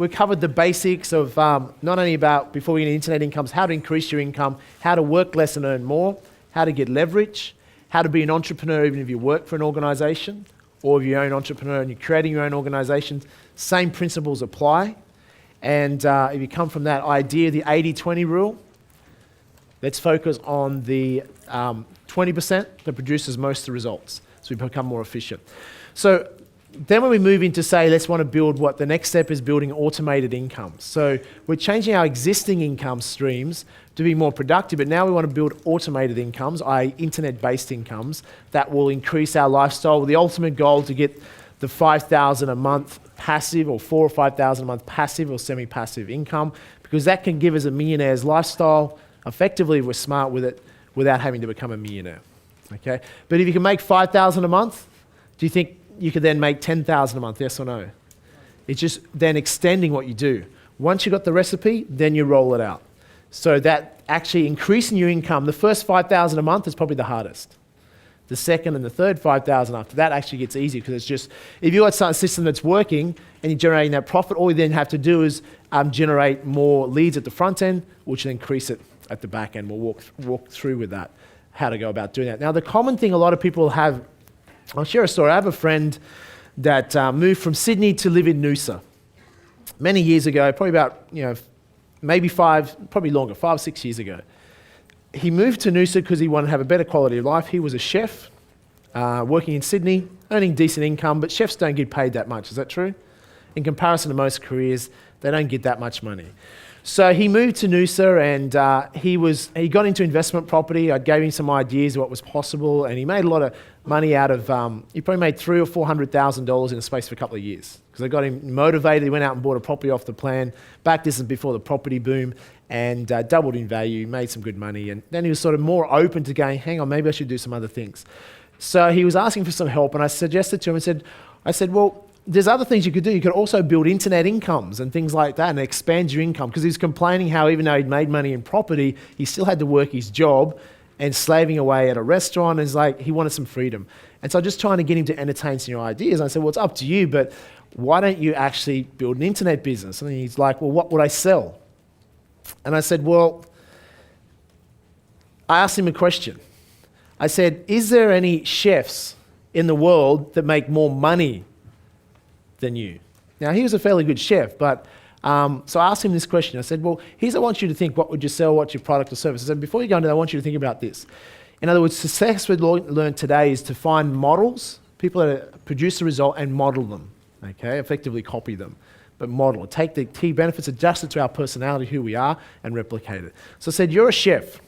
we covered the basics of not only about, before we get into internet incomes, how to increase your income, how to work less and earn more, how to get leverage, how to be an entrepreneur even if you work for an organization, or if you're an entrepreneur and you're creating your own organization, same principles apply. And if you come from that idea, the 80-20 rule, let's focus on the 20% that produces most of the results, so we become more efficient. So then when we move into, say, let's want to build what the next step is, building automated income. So we're changing our existing income streams to be more productive, but now we want to build automated incomes, i.e. internet-based incomes, that will increase our lifestyle with the ultimate goal to get the $5,000 a month passive, or $4,000 or $5,000 a month passive or semi-passive income, because that can give us a millionaire's lifestyle effectively if we're smart with it without having to become a millionaire. Okay? But if you can make $5,000 a month, do you think you could then make $10,000 a month, yes or no? It's just then extending what you do. Once you've got the recipe, then you roll it out. So that actually increasing your income, the first $5,000 a month is probably the hardest. The second and the third $5,000 after that actually gets easier, because it's just, if you've got a system that's working and you're generating that profit, all you then have to do is generate more leads at the front end, which will increase it at the back end. We'll walk through with that, how to go about doing that. Now, the common thing a lot of people have, I'll share a story. I have a friend that moved from Sydney to live in Noosa many years ago, probably about, maybe 5, 6 years ago. He moved to Noosa because he wanted to have a better quality of life. He was a chef, working in Sydney, earning decent income, but chefs don't get paid that much. Is that true? In comparison to most careers, they don't get that much money. So he moved to Noosa, and he got into investment property. I gave him some ideas of what was possible, and he made a lot of money out of, he probably made $300,000 or $400,000 in the space of a couple of years, because I got him motivated. He went out and bought a property off the plan. Back this is before the property boom, and doubled in value, made some good money. And then he was sort of more open to going, hang on, maybe I should do some other things. So he was asking for some help, and I suggested to him, I said, well, there's other things you could do. You could also build internet incomes and things like that and expand your income, because he was complaining how even though he'd made money in property, he still had to work his job and slaving away at a restaurant. And it's like he wanted some freedom. And so I'm just trying to get him to entertain some new ideas. And I said, well, it's up to you, but why don't you actually build an internet business? And he's like, well, what would I sell? And I said, well, I asked him a question. I said, is there any chefs in the world that make more money than you? Now, he was a fairly good chef, but so I asked him this question. I said, well, here's what I want you to think. What would you sell? What's your product or service? I said, before you go into that, I want you to think about this. In other words, success we've learned today is to find models, people that produce a result, and model them, okay? Effectively copy them, but model it. Take the key benefits, adjust it to our personality, who we are, and replicate it. So I said, you're a chef.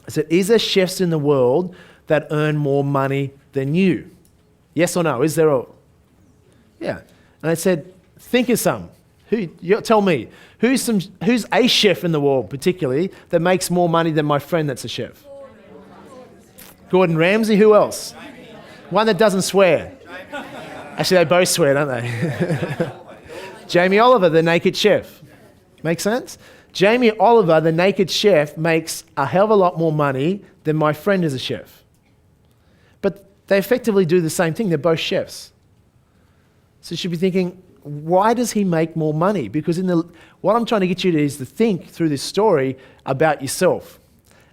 I said, is there chefs in the world that earn more money than you? Yes or no? Is there a... Yeah. And I said, think of some. Tell me, who's a chef in the world particularly that makes more money than my friend that's a chef? Gordon Ramsay. Who else? One that doesn't swear. Actually, they both swear, don't they? Jamie Oliver, the naked chef. Make sense? Jamie Oliver, the naked chef, makes a hell of a lot more money than my friend is a chef. But they effectively do the same thing. They're both chefs. So you should be thinking, why does he make more money? Because what I'm trying to get you to is to think through this story about yourself.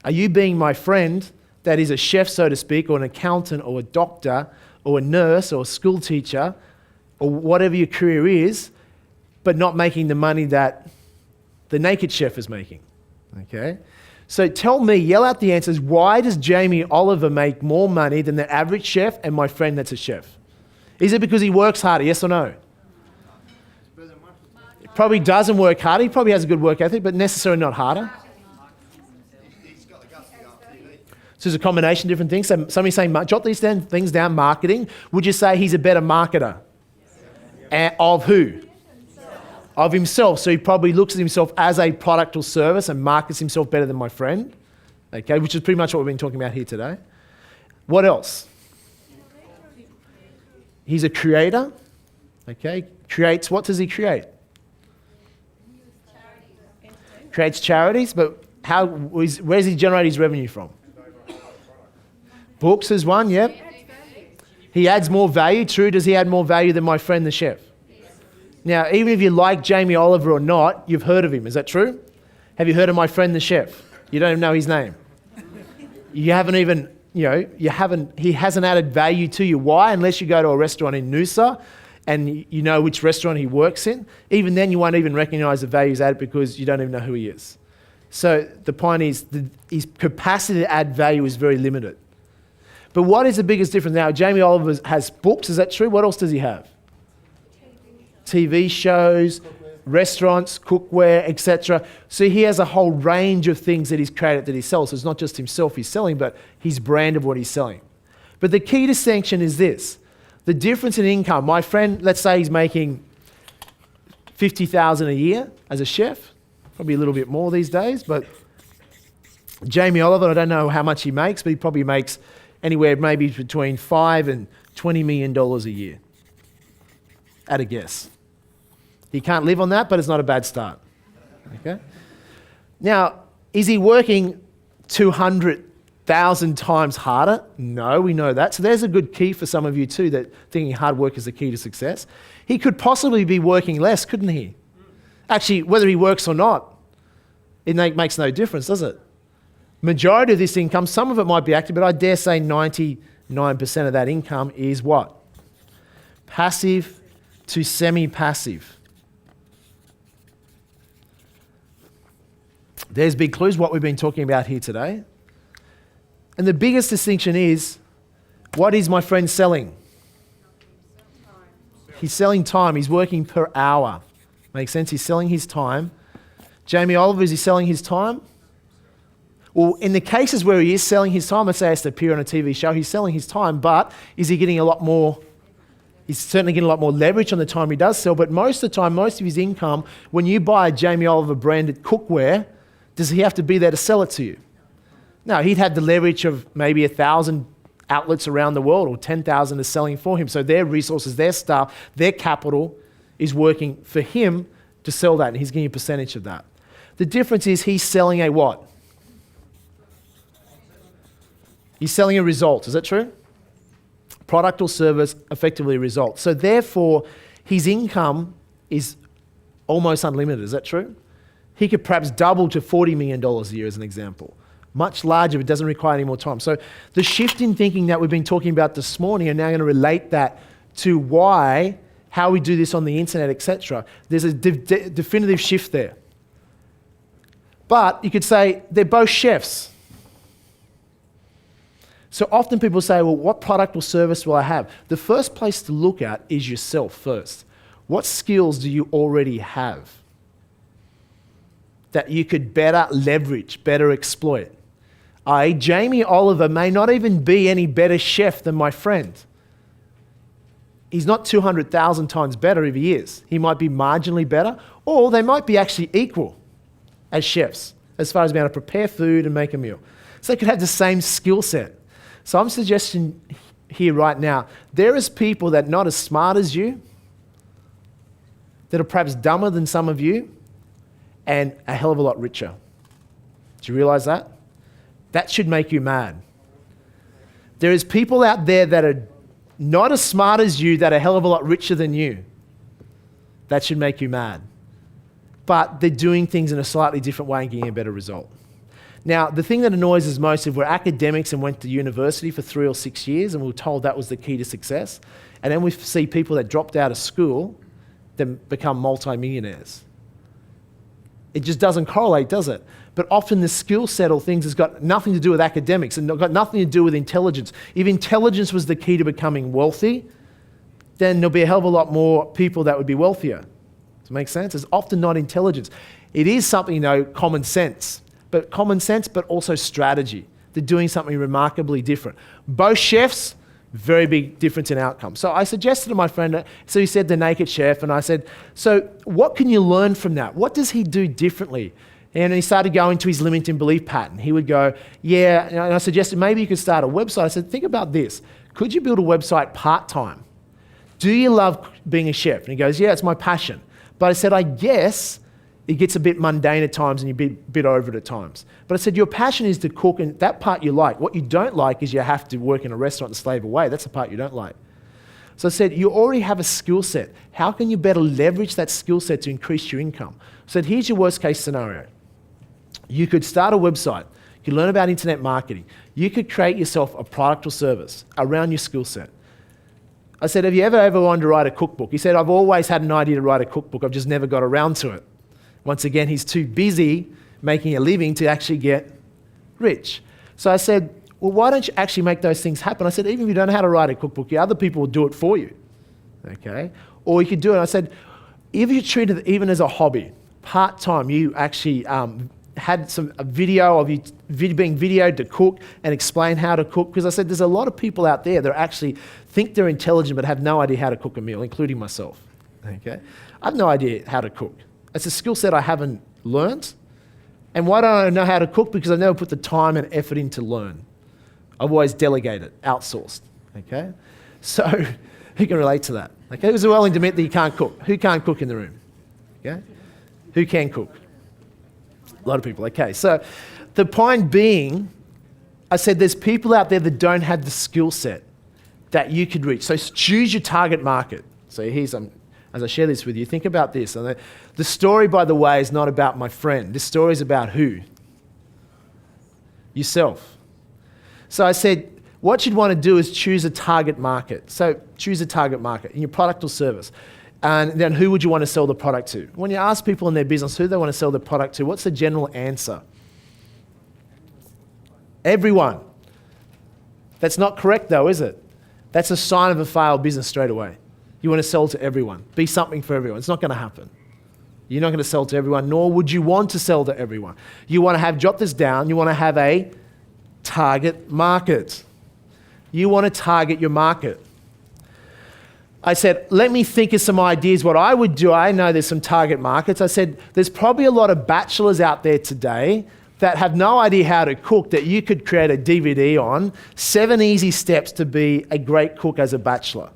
Are you being my friend that is a chef, so to speak, or an accountant, or a doctor, or a nurse, or a school teacher, or whatever your career is, but not making the money that the naked chef is making? Okay? So tell me, yell out the answers. Why does Jamie Oliver make more money than the average chef and my friend that's a chef? Is it because he works harder, yes or no? He probably doesn't work harder. He probably has a good work ethic, but necessarily not harder. So there's a combination of different things. So somebody's saying, jot these things down, marketing. Would you say he's a better marketer? Of who? Of himself. So he probably looks at himself as a product or service and markets himself better than my friend. Okay, which is pretty much what we've been talking about here today. What else? He's a creator. Okay, creates, what does he create? Creates charities, but where does he generate his revenue from? Books is one, yep. He adds more value. True, does he add more value than my friend the chef? Now, even if you like Jamie Oliver or not, you've heard of him. Is that true? Have you heard of my friend the chef? You don't even know his name. You haven't even, he hasn't added value to you. Why? Unless you go to a restaurant in Noosa and you know which restaurant he works in. Even then, you won't even recognize the values added because you don't even know who he is. So the point is, his capacity to add value is very limited. But what is the biggest difference now? Jamie Oliver has books, is that true? What else does he have? TV shows, restaurants, cookware, etc. So he has a whole range of things that he's created that he sells. So it's not just himself he's selling, but his brand of what he's selling. But the key distinction is this. The difference in income. My friend, let's say he's making $50,000 a year as a chef. Probably a little bit more these days, but Jamie Oliver, I don't know how much he makes, but he probably makes anywhere maybe between $5 and $20 million a year, at a guess. He can't live on that, but it's not a bad start. Okay. Now, is he working 200,000 times harder? No, we know that. So there's a good key for some of you too, that thinking hard work is the key to success. He could possibly be working less, couldn't he? Actually, whether he works or not, it makes no difference, does it? Majority of this income, some of it might be active, but I dare say 99% of that income is what? Passive to semi-passive. There's big clues, what we've been talking about here today. And the biggest distinction is, what is my friend selling? He's selling time. He's working per hour. Makes sense? He's selling his time. Jamie Oliver, is he selling his time? Well, in the cases where he is selling his time, let's say he has to appear on a TV show, he's selling his time, but is he getting a lot more? He's certainly getting a lot more leverage on the time he does sell, but most of the time, most of his income, when you buy a Jamie Oliver branded cookware, does he have to be there to sell it to you? No, he'd have the leverage of maybe 1,000 outlets around the world, or 10,000 are selling for him. So their resources, their staff, their capital is working for him to sell that, and he's getting a percentage of that. The difference is he's selling a what? He's selling a result. Is that true? Product or service, effectively a result. So therefore, his income is almost unlimited. Is that true? He could perhaps double to $40 million a year as an example. Much larger, but doesn't require any more time. So the shift in thinking that we've been talking about this morning, and now going to relate that to how we do this on the internet, etc. There's a definitive shift there. But you could say they're both chefs. So often people say, well, what product or service will I have? The first place to look at is yourself first. What skills do you already have that you could better leverage, better exploit? Jamie Oliver may not even be any better chef than my friend. He's not 200,000 times better if he is. He might be marginally better, or they might be actually equal as chefs, as far as being able to prepare food and make a meal. So they could have the same skill set. So I'm suggesting here right now, there is people that are not as smart as you, that are perhaps dumber than some of you, and a hell of a lot richer. Do you realize that? That should make you mad. There is people out there that are not as smart as you, that are a hell of a lot richer than you. That should make you mad. But they're doing things in a slightly different way and getting a better result. Now, the thing that annoys us most, if we're academics and went to university for 3 or 6 years and we were told that was the key to success, and then we see people that dropped out of school then become multimillionaires. It just doesn't correlate, does it? But often the skill set or things has got nothing to do with academics and got nothing to do with intelligence. If intelligence was the key to becoming wealthy, then there'll be a hell of a lot more people that would be wealthier. Does it make sense? It's often not intelligence. It is something, common sense. But common sense, but also strategy. They're doing something remarkably different. Both chefs, very big difference in outcome. So I suggested to my friend, so he said the naked chef, and I said, so what can you learn from that? What does he do differently? And he started going to his limiting belief pattern. He would go, yeah, and I suggested maybe you could start a website. I said, think about this. Could you build a website part-time? Do you love being a chef? And he goes, yeah, it's my passion. But I said, I guess it gets a bit mundane at times and you're a bit over it at times. But I said, your passion is to cook, and that part you like. What you don't like is you have to work in a restaurant and slave away. That's the part you don't like. So I said, you already have a skill set. How can you better leverage that skill set to increase your income? I said, here's your worst case scenario. You could start a website. You could learn about internet marketing. You could create yourself a product or service around your skill set. I said, have you ever wanted to write a cookbook? He said, I've always had an idea to write a cookbook. I've just never got around to it. Once again, he's too busy making a living to actually get rich. So I said, well, why don't you actually make those things happen? I said, even if you don't know how to write a cookbook, other people will do it for you, okay? Or you could do it. I said, if you treat it even as a hobby, part-time, you actually had a video of you being videoed to cook and explain how to cook, because I said there's a lot of people out there that actually think they're intelligent but have no idea how to cook a meal, including myself, okay? I have no idea how to cook. It's a skill set I haven't learned. And why don't I know how to cook? Because I've never put the time and effort in to learn. I've always delegated, outsourced, okay? So who can relate to that? Okay, who's willing to admit that you can't cook? Who can't cook in the room? Okay? Who can cook? A lot of people, okay. So the point being, I said there's people out there that don't have the skill set that you could reach. So choose your target market. So here's, as I share this with you, think about this. And the story, by the way, is not about my friend. This story is about who? Yourself. So I said, what you'd want to do is choose a target market. So choose a target market in your product or service. And then who would you want to sell the product to? When you ask people in their business who they want to sell the product to, what's the general answer? Everyone. That's not correct though, is it? That's a sign of a failed business straight away. You want to sell to everyone. Be something for everyone. It's not going to happen. You're not going to sell to everyone, nor would you want to sell to everyone. You want to have, jot this down, you want to have a target market. You want to target your market. I said, let me think of some ideas what I would do. I know there's some target markets. I said, there's probably a lot of bachelors out there today that have no idea how to cook that you could create a DVD on, 7 easy steps to be a great cook as a bachelor.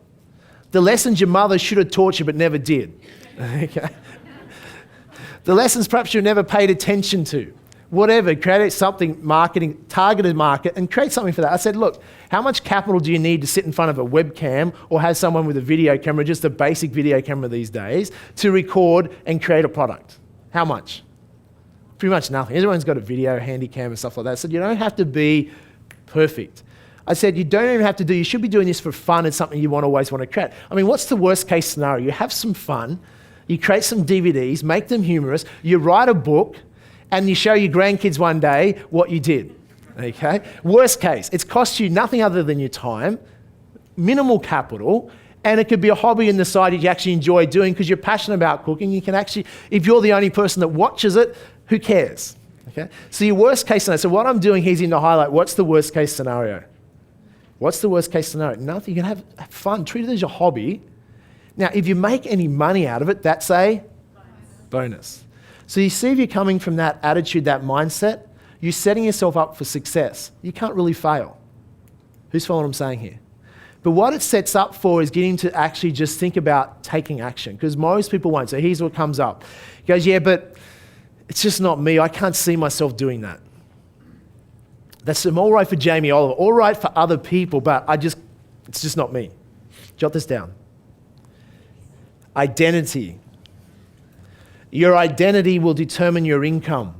The lessons your mother should have taught you but never did. Okay. The lessons perhaps you never paid attention to. Whatever, create something, marketing, targeted market, and create something for that. I said, look, how much capital do you need to sit in front of a webcam or have someone with a video camera, just a basic video camera these days, to record and create a product? How much? Pretty much nothing. Everyone's got a video, handy cam and stuff like that. I said, you don't have to be perfect. I said, you don't even have to do, you should be doing this for fun and something you always want to create. I mean, what's the worst case scenario? You have some fun, you create some DVDs, make them humorous, you write a book, and you show your grandkids one day what you did, okay? Worst case, it's cost you nothing other than your time, minimal capital, and it could be a hobby in the side you actually enjoy doing because you're passionate about cooking. You can actually, if you're the only person that watches it, who cares, okay? So your worst case scenario, so what I'm doing here is in to highlight what's the worst case scenario. What's the worst case scenario? Nothing, you can have fun, treat it as your hobby. Now, if you make any money out of it, that's a bonus. So you see if you're coming from that attitude, that mindset, you're setting yourself up for success. You can't really fail. Who's following what I'm saying here? But what it sets up for is getting to actually just think about taking action, because most people won't. So here's what comes up. He goes, yeah, but it's just not me. I can't see myself doing that. That's all right for Jamie Oliver, all right for other people, but it's just not me. Jot this down. Identity. Your identity will determine your income.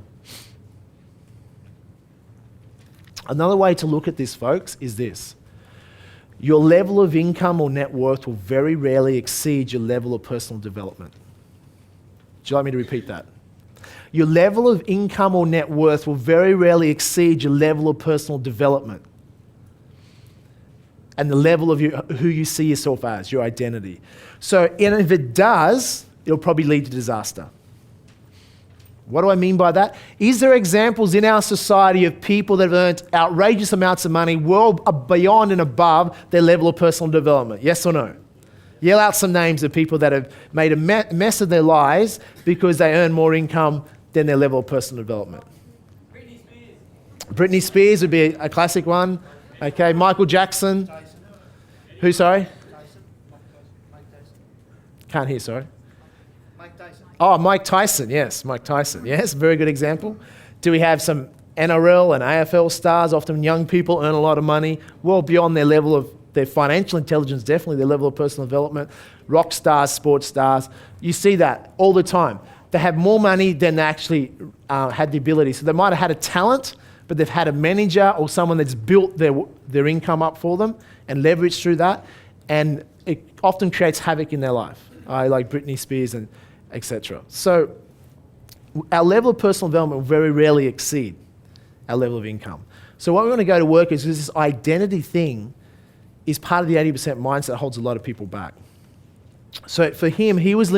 Another way to look at this, folks, is this. Your level of income or net worth will very rarely exceed your level of personal development. Would you like me to repeat that? Your level of income or net worth will very rarely exceed your level of personal development and the level of who you see yourself as, your identity. So and if it does, it'll probably lead to disaster. What do I mean by that? Is there examples in our society of people that have earned outrageous amounts of money well beyond and above their level of personal development? Yes or no? Yell out some names of people that have made a mess of their lives because they earn more income than their level of personal development. Britney Spears. Britney Spears would be a classic one. Okay, Michael Jackson. Tyson. Who, sorry? Tyson. Mike Tyson. Can't hear, sorry. Mike Tyson. Oh, Mike Tyson, yes, Mike Tyson. Yes, very good example. Do we have some NRL and AFL stars, often young people earn a lot of money, well beyond their level of their financial intelligence, definitely their level of personal development, rock stars, sports stars. You see that all the time. They have more money than they actually had the ability. So they might have had a talent, but they've had a manager or someone that's built their income up for them and leveraged through that. And it often creates havoc in their life, like Britney Spears and etc. So our level of personal development will very rarely exceed our level of income. So what we want to go to work is this identity thing is part of the 80% mindset that holds a lot of people back. So for him, he was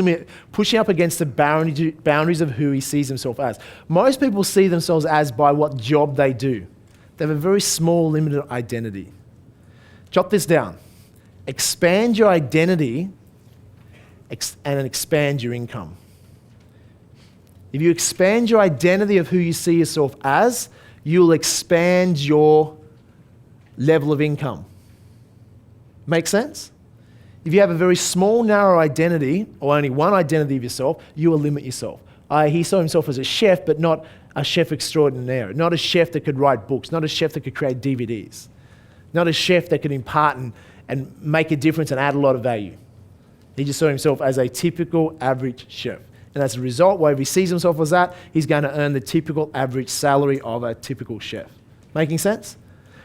pushing up against the boundaries of who he sees himself as. Most people see themselves as by what job they do. They have a very small, limited identity. Jot this down. Expand your identity and expand your income. If you expand your identity of who you see yourself as, you'll expand your level of income. Make sense? If you have a very small, narrow identity, or only one identity of yourself, you will limit yourself. He saw himself as a chef, but not a chef extraordinaire. Not a chef that could write books. Not a chef that could create DVDs. Not a chef that could impart and make a difference and add a lot of value. He just saw himself as a typical average chef. And as a result, wherever he sees himself as that, he's going to earn the typical average salary of a typical chef. Making sense?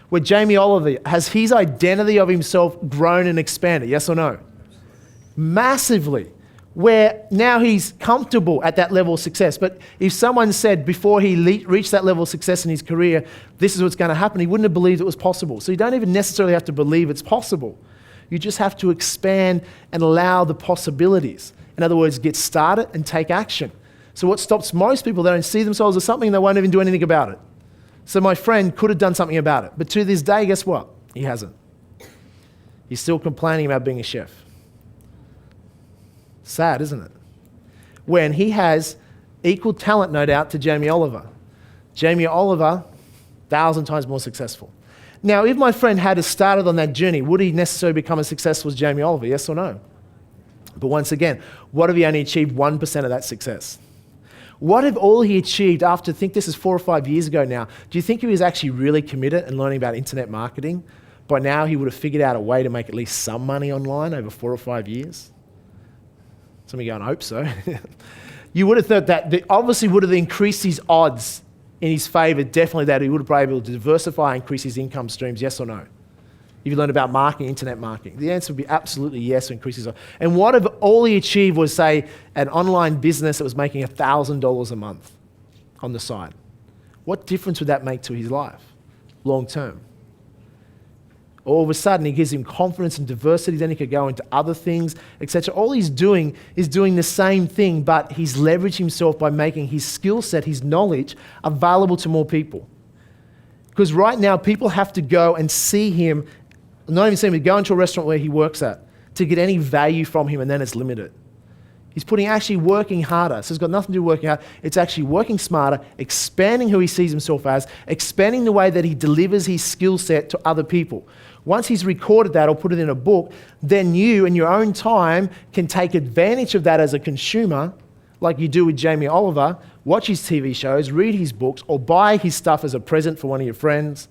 Where Jamie Oliver, has his identity of himself grown and expanded? Yes or no? Massively. Where now he's comfortable at that level of success. But if someone said before he reached that level of success in his career, this is what's going to happen, he wouldn't have believed it was possible. So you don't even necessarily have to believe it's possible. You just have to expand and allow the possibilities. In other words, get started and take action. So what stops most people, they don't see themselves as something, they won't even do anything about it. So my friend could have done something about it. But to this day, guess what? He hasn't. He's still complaining about being a chef. Sad, isn't it? When he has equal talent, no doubt, to Jamie Oliver. Jamie Oliver, 1,000 times more successful. Now, if my friend had started on that journey, would he necessarily become as successful as Jamie Oliver? Yes or no? But once again, what if he only achieved 1% of that success? What if all he achieved after, I think this is 4 or 5 years ago now, do you think he was actually really committed and learning about internet marketing? By now, he would have figured out a way to make at least some money online over 4 or 5 years? Some of you going, I hope so. You would have thought that obviously would have increased his odds in his favor, definitely that he would have been able to diversify and increase his income streams, yes or no? If you learned about marketing, internet marketing, the answer would be absolutely yes, increase his odds. And what if all he achieved was, say, an online business that was making $1,000 a month on the side? What difference would that make to his life long term? All of a sudden, it gives him confidence and diversity. Then he could go into other things, etc. All he's doing is doing the same thing, but he's leveraged himself by making his skill set, his knowledge, available to more people. Because right now, people have to go and see him, not even see him, but go into a restaurant where he works at to get any value from him, and then it's limited. He's actually working harder. So it's got nothing to do with working hard. It's actually working smarter, expanding who he sees himself as, expanding the way that he delivers his skill set to other people. Once he's recorded that or put it in a book, then you, in your own time, can take advantage of that as a consumer, like you do with Jamie Oliver, watch his TV shows, read his books, or buy his stuff as a present for one of your friends.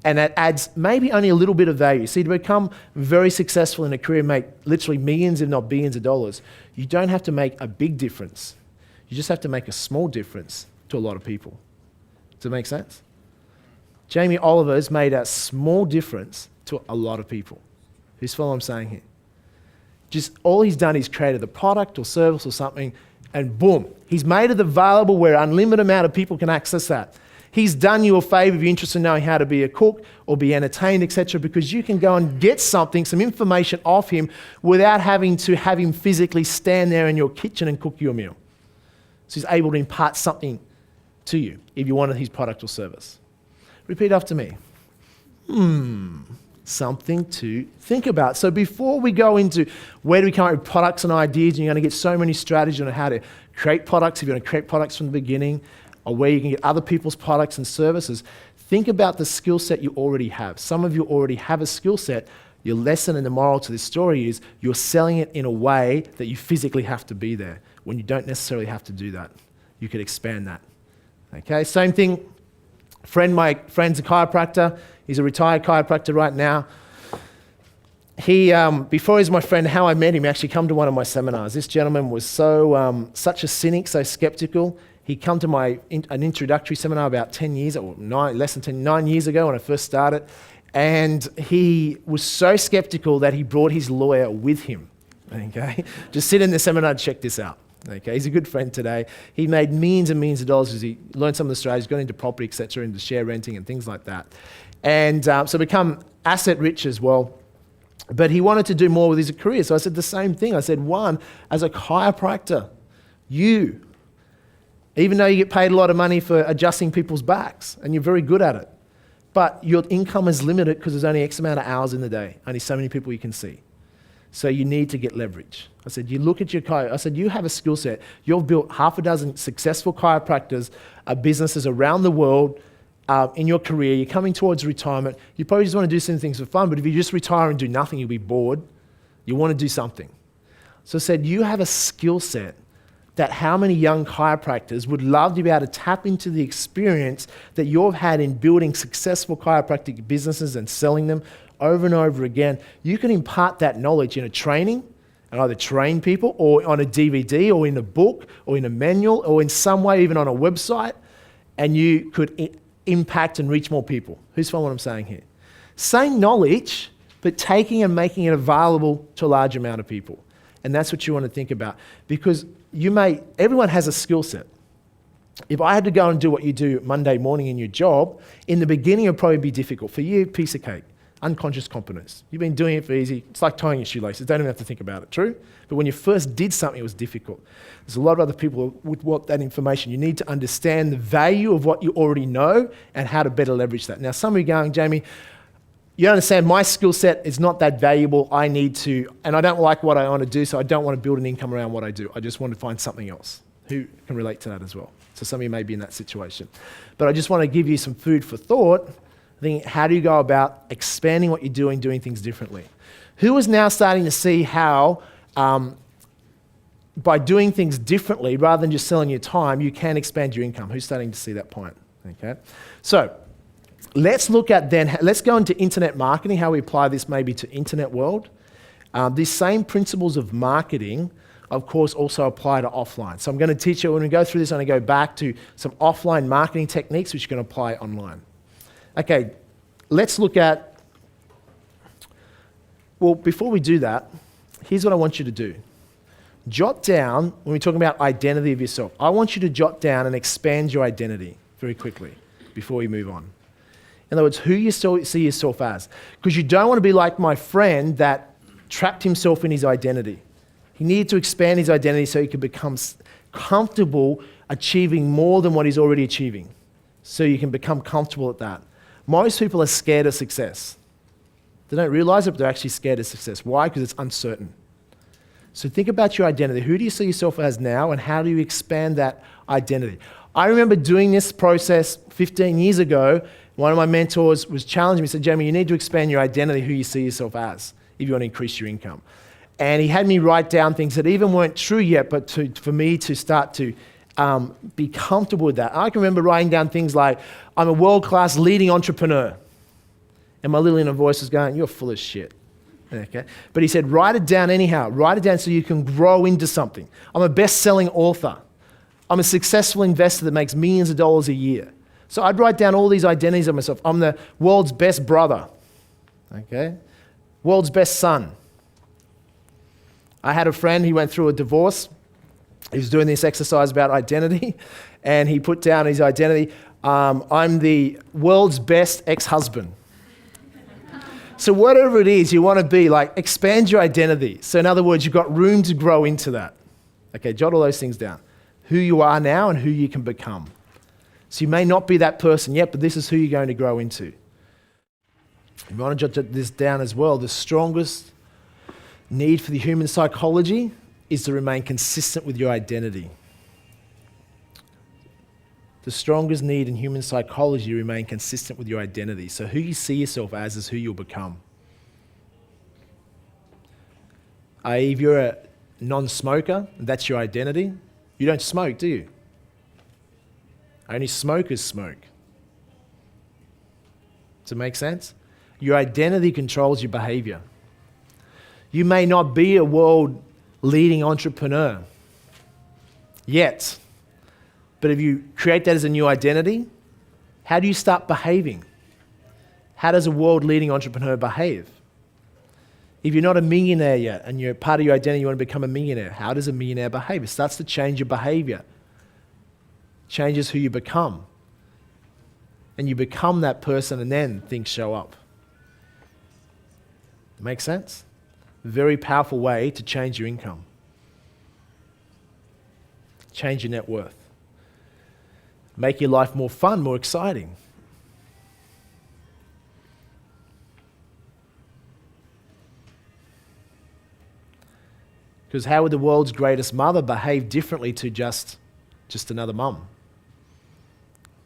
And that adds maybe only a little bit of value. See, to become very successful in a career, make literally millions, if not billions of dollars, you don't have to make a big difference. You just have to make a small difference to a lot of people. Does that make sense? Jamie Oliver has made a small difference to a lot of people. Who's follow what I'm saying here? Just all he's done is created a product or service or something, and boom, he's made it available where an unlimited amount of people can access that. He's done you a favor if you're interested in knowing how to be a cook or be entertained, etc., because you can go and get something, some information off him without having to have him physically stand there in your kitchen and cook you a meal. So he's able to impart something to you if you wanted his product or service. Repeat after me. Something to think about. So before we go into where do we come up with products and ideas, and you're going to get so many strategies on how to create products, if you're going to create products from the beginning, or where you can get other people's products and services, think about the skill set you already have. Some of you already have a skill set. Your lesson and the moral to this story is you're selling it in a way that you physically have to be there, when you don't necessarily have to do that. You could expand that. Okay, same thing. My friend's a chiropractor. He's a retired chiropractor right now. before he was my friend, how I met him, he actually come to one of my seminars. This gentleman was such a cynic, so skeptical. He come to an introductory seminar about 10 years, or 9 years ago when I first started. And he was so skeptical that he brought his lawyer with him. Okay, just sit in the seminar and check this out. Okay, he's a good friend today. He made millions and millions of dollars as he learned some of the strategies, got into property, etc., into share renting and things like that. And so become asset rich as well. But he wanted to do more with his career. So I said the same thing. I said, one, as a chiropractor, even though you get paid a lot of money for adjusting people's backs, and you're very good at it, but your income is limited because there's only X amount of hours in the day, only so many people you can see. So you need to get leverage. I said, you look at I said, you have a skill set. You've built half a dozen successful chiropractors, businesses around the world in your career. You're coming towards retirement. You probably just want to do some things for fun, but if you just retire and do nothing, you'll be bored. You want to do something. So I said, you have a skill set that how many young chiropractors would love to be able to tap into the experience that you've had in building successful chiropractic businesses and selling them over and over again. You can impart that knowledge in a training and either train people or on a DVD or in a book or in a manual or in some way even on a website, and you could impact and reach more people. Who's following what I'm saying here? Same knowledge, but taking and making it available to a large amount of people. And that's what you want to think about, because everyone has a skill set. If I had to go and do what you do Monday morning in your job, in the beginning it would probably be difficult. For you, piece of cake, unconscious competence. You've been doing it for easy. It's like tying your shoelaces. Don't even have to think about it, true? But when you first did something, it was difficult. There's a lot of other people who would want that information. You need to understand the value of what you already know and how to better leverage that. Now, some of you are going, Jamie, you understand my skill set is not that valuable. I need to, and I don't like what I want to do, so I don't want to build an income around what I do. I just want to find something else. Who can relate to that as well? So some of you may be in that situation. But I just want to give you some food for thought. I think, how do you go about expanding what you're doing things differently? Who is now starting to see how, by doing things differently, rather than just selling your time, you can expand your income? Who's starting to see that point? Okay. So, let's go into internet marketing, how we apply this maybe to internet world. These same principles of marketing, of course, also apply to offline. So I'm going to teach you, when we go through this, I'm going to go back to some offline marketing techniques which you can apply online. Okay, let's look at, well, before we do that, here's what I want you to do. Jot down, when we're talking about identity of yourself, I want you to jot down and expand your identity very quickly before we move on. In other words, who you see yourself as. Because you don't want to be like my friend that trapped himself in his identity. He needed to expand his identity so he could become comfortable achieving more than what he's already achieving. So you can become comfortable at that. Most people are scared of success. They don't realize it, but they're actually scared of success. Why? Because it's uncertain. So think about your identity. Who do you see yourself as now, and how do you expand that identity? I remember doing this process 15 years ago. One of my mentors was challenging me, said, Jamie, you need to expand your identity, who you see yourself as, if you want to increase your income. And he had me write down things that even weren't true yet, but for me to start to be comfortable with that. I can remember writing down things like, I'm a world-class leading entrepreneur. And my little inner voice was going, you're full of shit. Okay? But he said, write it down anyhow. Write it down so you can grow into something. I'm a best-selling author. I'm a successful investor that makes millions of dollars a year. So I'd write down all these identities of myself. I'm the world's best brother, okay? World's best son. I had a friend, he went through a divorce. He was doing this exercise about identity, and he put down his identity, I'm the world's best ex-husband. So whatever it is you want to be, like, expand your identity. So in other words, you've got room to grow into that. Okay, jot all those things down. Who you are now and who you can become. So you may not be that person yet, but this is who you're going to grow into. You want to jot this down as well. The strongest need for the human psychology is to remain consistent with your identity. The strongest need in human psychology to remain consistent with your identity. So who you see yourself as is who you'll become. If you're a non-smoker, that's your identity. You don't smoke, do you? Only smokers smoke. Does it make sense? Your identity controls your behavior. You may not be a world leading entrepreneur yet, but if you create that as a new identity, how do you start behaving? How does a world leading entrepreneur behave? If you're not a millionaire yet and you're part of your identity, you want to become a millionaire, how does a millionaire behave? It starts to change your behavior, changes who you become. And you become that person and then things show up. Make sense? Very powerful way to change your income. Change your net worth. Make your life more fun, more exciting. Because how would the world's greatest mother behave differently to just another mum?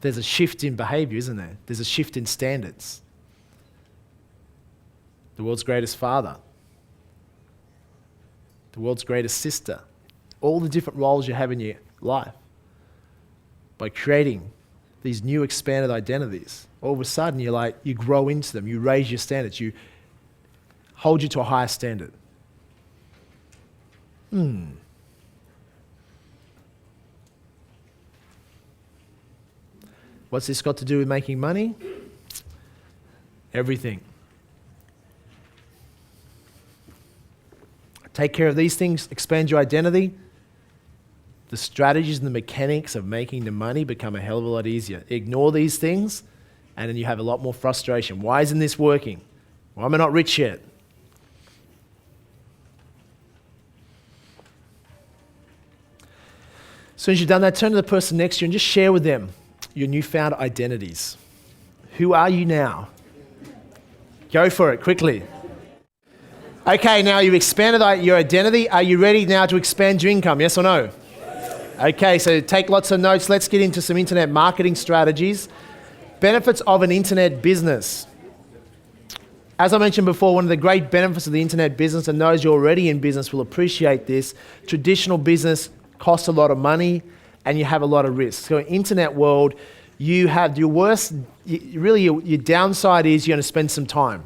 There's a shift in behavior, isn't there? There's a shift in standards. The world's greatest father. The world's greatest sister. All the different roles you have in your life. By creating these new expanded identities, all of a sudden you grow into them, you raise your standards, you hold you to a higher standard. What's this got to do with making money? Everything. Take care of these things, expand your identity. The strategies and the mechanics of making the money become a hell of a lot easier. Ignore these things, and then you have a lot more frustration. Why isn't this working? Why am I not rich yet? As soon as you've done that, turn to the person next to you and just share with them your newfound identities. Who are you now? Go for it, quickly. Okay, now you've expanded your identity. Are you ready now to expand your income, yes or no? Okay, so take lots of notes. Let's get into some internet marketing strategies. Benefits of an internet business. As I mentioned before, one of the great benefits of the internet business, and those who are already in business will appreciate this, traditional business costs a lot of money and you have a lot of risk. So in the internet world, you have your worst, your downside is you're going to spend some time.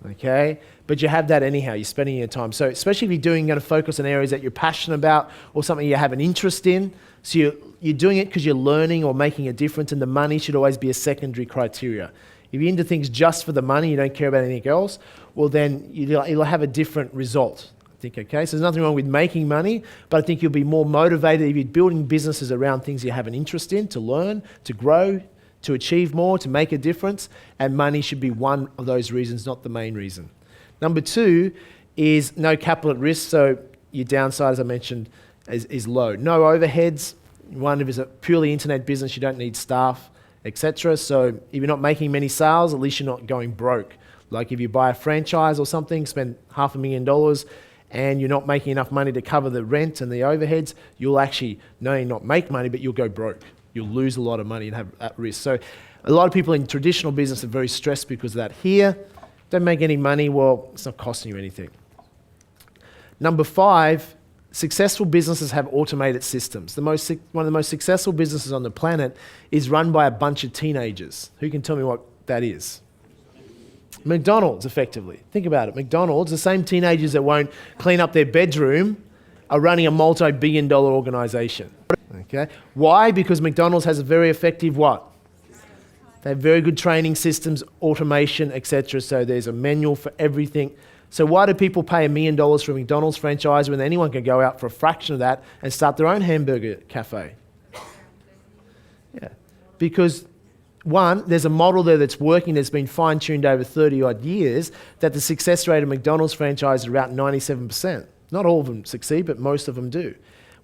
Okay? But you have that anyhow, you're spending your time. So especially if you're going to focus on areas that you're passionate about or something you have an interest in. So you're doing it because you're learning or making a difference, and the money should always be a secondary criteria. If you're into things just for the money, you don't care about anything else, well then you'll have a different result. Okay, so there's nothing wrong with making money, but I think you'll be more motivated if you're building businesses around things you have an interest in, to learn, to grow, to achieve more, to make a difference, and money should be one of those reasons, not the main reason. Number two is no capital at risk, so your downside, as I mentioned, is low. No overheads. One, if it's a purely internet business, you don't need staff, etc. So if you're not making many sales, at least you're not going broke. Like if you buy a franchise or something, spend $500,000, and you're not making enough money to cover the rent and the overheads, you'll actually not only not make money, but you'll go broke. You'll lose a lot of money and have at risk. So a lot of people in traditional business are very stressed because of that. Here, don't make any money, well, it's not costing you anything. Number 5, successful businesses have automated systems. One of the most successful businesses on the planet is run by a bunch of teenagers. Who can tell me what that is? McDonald's, effectively. Think about it. McDonald's, the same teenagers that won't clean up their bedroom are running a multi-billion-dollar organization. Okay? Why? Because McDonald's has a very effective what? They have very good training systems, automation, etc. So there's a manual for everything. So why do people pay $1 million for a McDonald's franchise when anyone can go out for a fraction of that and start their own hamburger cafe? Yeah, because one, there's a model there that's working, that's been fine-tuned over 30 odd years, that the success rate of McDonald's franchise is around 97%. Not all of them succeed, but most of them do.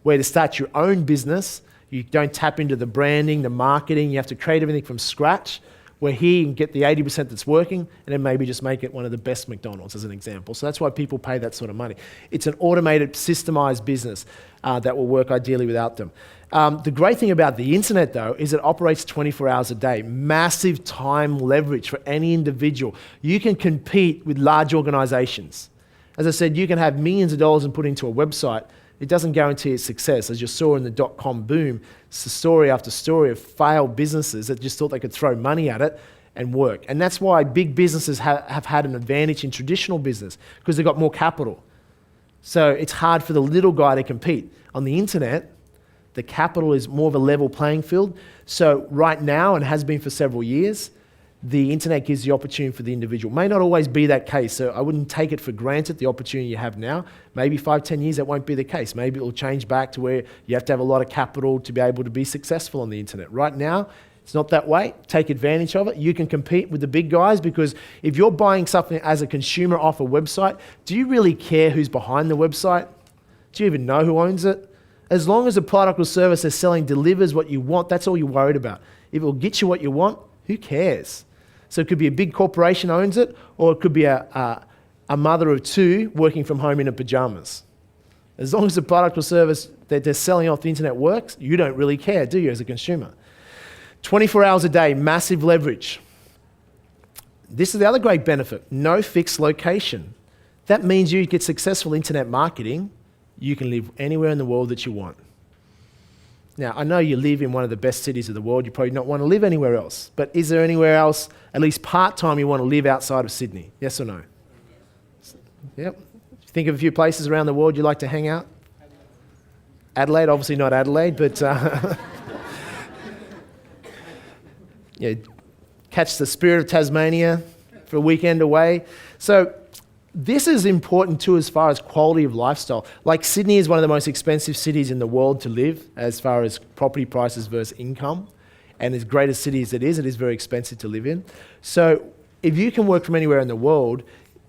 Where to start your own business, you don't tap into the branding, the marketing, you have to create everything from scratch. Where here you can get the 80% that's working and then maybe just make it one of the best McDonald's as an example. So that's why people pay that sort of money. It's an automated, systemized business that will work ideally without them. The great thing about the internet though is it operates 24 hours a day. Massive time leverage for any individual. You can compete with large organizations. As I said, you can have millions of dollars and put into a website. It doesn't guarantee its success. As you saw in the dot-com boom, it's story after story of failed businesses that just thought they could throw money at it and work. And that's why big businesses have had an advantage in traditional business, because they've got more capital. So it's hard for the little guy to compete. On the internet, the capital is more of a level playing field. So right now, and has been for several years, the internet gives the opportunity for the individual. May not always be that case, so I wouldn't take it for granted, the opportunity you have now. Maybe 5, 10 years, that won't be the case. Maybe it'll change back to where you have to have a lot of capital to be able to be successful on the internet. Right now, it's not that way. Take advantage of it. You can compete with the big guys, because if you're buying something as a consumer off a website, do you really care who's behind the website? Do you even know who owns it? As long as the product or service they're selling delivers what you want, that's all you're worried about. If it will get you what you want, who cares? So it could be a big corporation owns it, or it could be a mother of two working from home in her pajamas. As long as the product or service that they're selling off the internet works, you don't really care, do you, as a consumer? 24 hours a day, massive leverage. This is the other great benefit, no fixed location. That means you get successful internet marketing, you can live anywhere in the world that you want. Now, I know you live in one of the best cities of the world, you probably not want to live anywhere else, but is there anywhere else, at least part-time, you want to live outside of Sydney? Yes or no? Yep. Think of a few places around the world you like to hang out? Adelaide, obviously not Adelaide, but yeah, catch the spirit of Tasmania for a weekend away. So this is important too as far as quality of lifestyle. Like Sydney is one of the most expensive cities in the world to live as far as property prices versus income. And as great a city as it is very expensive to live in. So if you can work from anywhere in the world,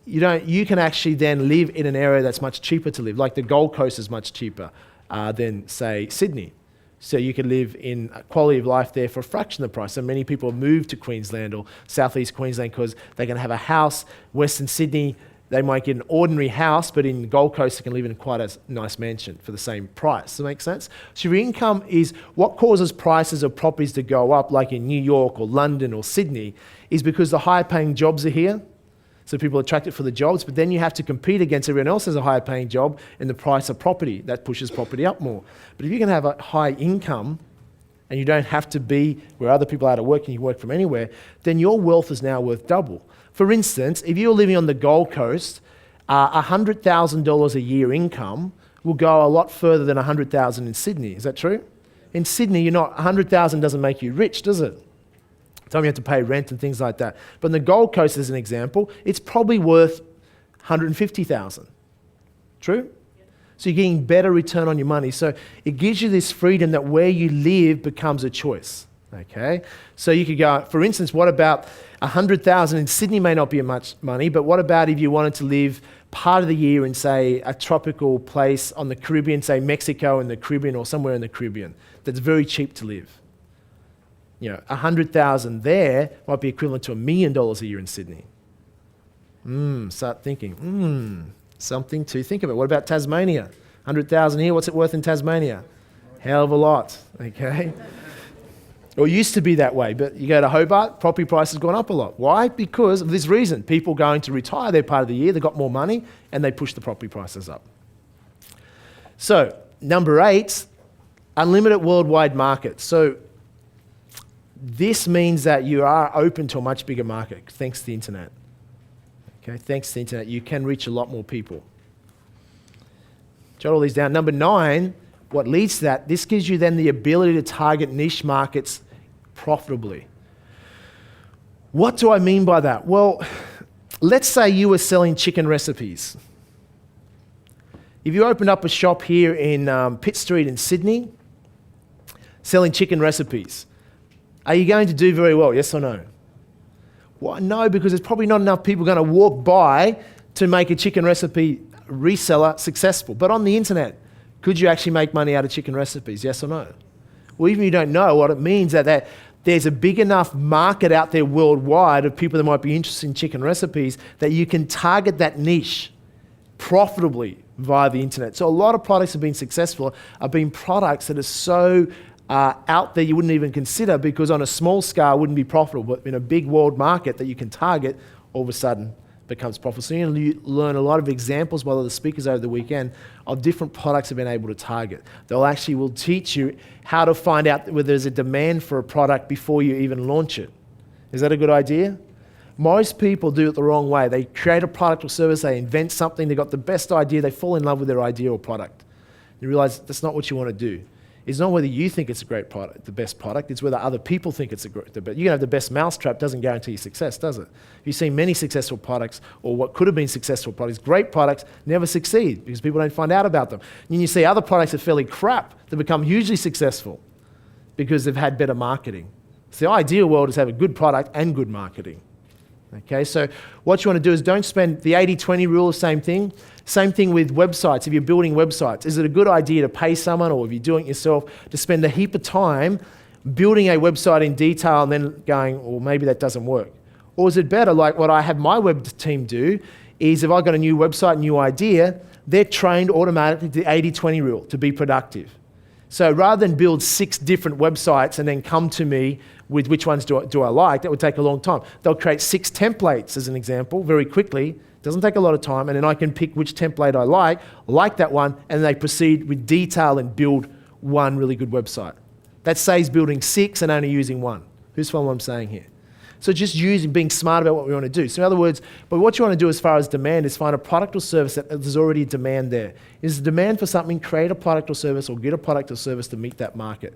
you can actually then live in an area that's much cheaper to live. Like the Gold Coast is much cheaper than, say, Sydney. So you can live in a quality of life there for a fraction of the price. So many people move to Queensland or southeast Queensland because they can have a house. Western Sydney, they might get an ordinary house, but in Gold Coast, they can live in quite a nice mansion for the same price. Does that make sense? So your income is what causes prices of properties to go up, like in New York or London or Sydney, is because the higher paying jobs are here. So people are attracted for the jobs, but then you have to compete against everyone else as a higher paying job in the price of property. That pushes property up more. But if you can have a high income and you don't have to be where other people are to work and you work from anywhere, then your wealth is now worth double. For instance, if you're living on the Gold Coast, $100,000 a year income will go a lot further than $100,000 in Sydney. Is that true? In Sydney, $100,000 doesn't make you rich, does it? Time you have to pay rent and things like that. But in the Gold Coast, as an example, it's probably worth $150,000. True? So you're getting better return on your money. So it gives you this freedom that where you live becomes a choice. Okay? So you could go, for instance, what about $100,000 in Sydney may not be much money, but what about if you wanted to live part of the year in, say, a tropical place on the Caribbean, say Mexico in the Caribbean or somewhere in the Caribbean, that's very cheap to live? $100,000 there might be equivalent to $1 million a year in Sydney. Start thinking, something to think about. What about Tasmania? 100,000 here, what's it worth in Tasmania? Hell of a lot, okay? Or used to be that way, but you go to Hobart, property prices have gone up a lot. Why? Because of this reason. People going to retire their part of the year, they've got more money, and they push the property prices up. So, number 8, unlimited worldwide market. So, this means that you are open to a much bigger market thanks to the internet. Okay, thanks to the internet, you can reach a lot more people. Jot all these down. Number 9, what leads to that, this gives you then the ability to target niche markets profitably. What do I mean by that? Well, let's say you were selling chicken recipes. If you opened up a shop here in Pitt Street in Sydney, selling chicken recipes, are you going to do very well, yes or no? Well, no, because there's probably not enough people going to walk by to make a chicken recipe reseller successful. But on the internet, could you actually make money out of chicken recipes, yes or no? Well, even if you don't know, what it means that there's a big enough market out there worldwide of people that might be interested in chicken recipes that you can target that niche profitably via the internet. So a lot of products have been successful, have been products that are so out there you wouldn't even consider because on a small scale wouldn't be profitable, but in a big world market that you can target, all of a sudden becomes profitable. So you learn a lot of examples by the speakers over the weekend of different products they've been able to target. They'll actually will teach you how to find out whether there's a demand for a product before you even launch it. Is that a good idea? Most people do it the wrong way. They create a product or service, they invent something, they've got the best idea, they fall in love with their idea or product. You realize that's not what you want to do. It's not whether you think it's a great product, the best product, it's whether other people think it's the best. You can have the best mousetrap, doesn't guarantee success, does it? You've seen many successful products, or what could have been successful products, great products, never succeed because people don't find out about them. And you see other products that are fairly crap that become hugely successful because they've had better marketing. So the ideal world is to have a good product and good marketing. Okay, so what you want to do is don't spend the 80-20 rule, same thing. Same thing with websites. If you're building websites, is it a good idea to pay someone, or if you're doing it yourself, to spend a heap of time building a website in detail and then going, well, maybe that doesn't work? Or is it better, like what I have my web team do, is if I've got a new website, new idea, they're trained automatically to the 80-20 rule to be productive. So rather than build 6 different websites and then come to me with which ones do I like, that would take a long time. They'll create 6 templates, as an example, very quickly. Doesn't take a lot of time, and then I can pick which template I like that one, and they proceed with detail and build one really good website. That saves building 6 and only using 1. Who's following what I'm saying here? So just being smart about what we want to do. So in other words, but what you want to do as far as demand is find a product or service that there's already a demand there. Is the demand for something, create a product or service, or get a product or service to meet that market.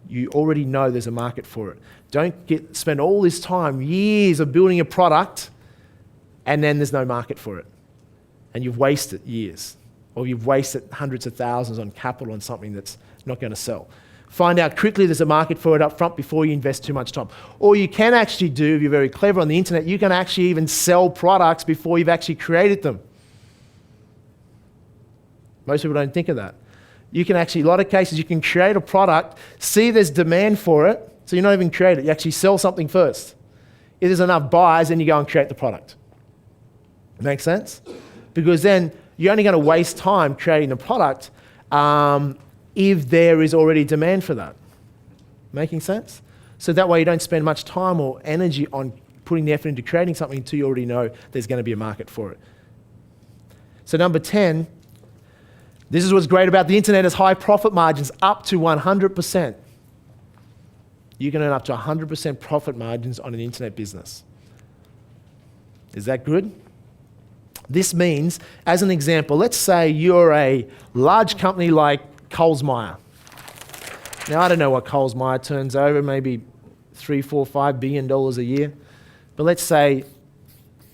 You already know there's a market for it. Don't spend all this time, years of building a product, and then there's no market for it. And you've wasted years, or you've wasted hundreds of thousands on capital on something that's not going to sell. Find out quickly there's a market for it up front before you invest too much time. Or you can actually do, if you're very clever on the internet, you can actually even sell products before you've actually created them. Most people don't think of that. You can actually, a lot of cases, you can create a product, see there's demand for it, so you don't even create it, you actually sell something first. If there's enough buyers, then you go and create the product. Make sense? Because then you're only going to waste time creating the product if there is already demand for that. Making sense? So that way you don't spend much time or energy on putting the effort into creating something until you already know there's going to be a market for it. So number 10, this is what's great about the internet, is high profit margins, up to 100%. You can earn up to 100% profit margins on an internet business. Is that good? This means, as an example, let's say you're a large company like Coles Myer. Now, I don't know what Coles Myer turns over, maybe $3, $4, $5 billion a year. But let's say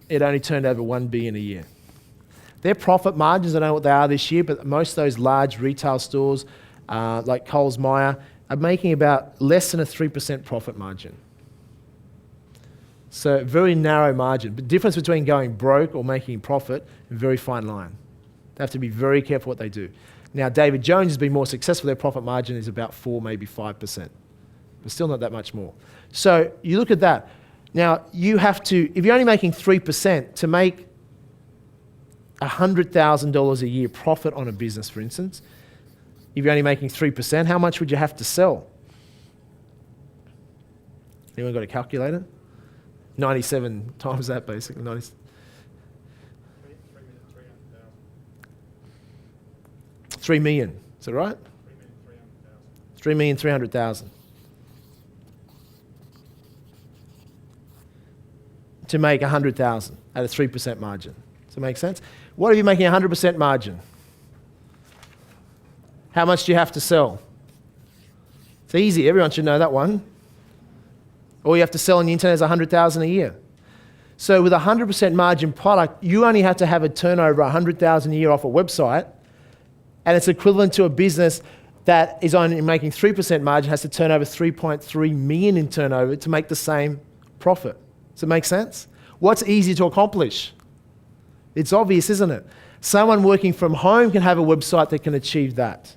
it only turned over $1 billion a year. Their profit margins, I don't know what they are this year, but most of those large retail stores like Coles Myer are making about less than a 3% profit margin. So very narrow margin. The difference between going broke or making profit, a very fine line. They have to be very careful what they do. Now, David Jones has been more successful. Their profit margin is about 4, maybe 5%. But still not that much more. So you look at that. Now, you have to, if you're only making 3%, to make $100,000 a year profit on a business, for instance, if you're only making 3%, how much would you have to sell? Anyone got a calculator? 97 times that, basically. 3 million. Is that right? 3,300,000. To make 100,000 at a 3% margin. Does that make sense? What if you're making 100% margin? How much do you have to sell? It's easy. Everyone should know that one. All you have to sell on the internet is 100,000 a year. So with a 100% margin product, you only have to have a turnover 100,000 a year off a website, and it's equivalent to a business that is only making 3% margin, has to turn over 3.3 million in turnover to make the same profit. Does it make sense? What's easy to accomplish? It's obvious, isn't it? Someone working from home can have a website that can achieve that.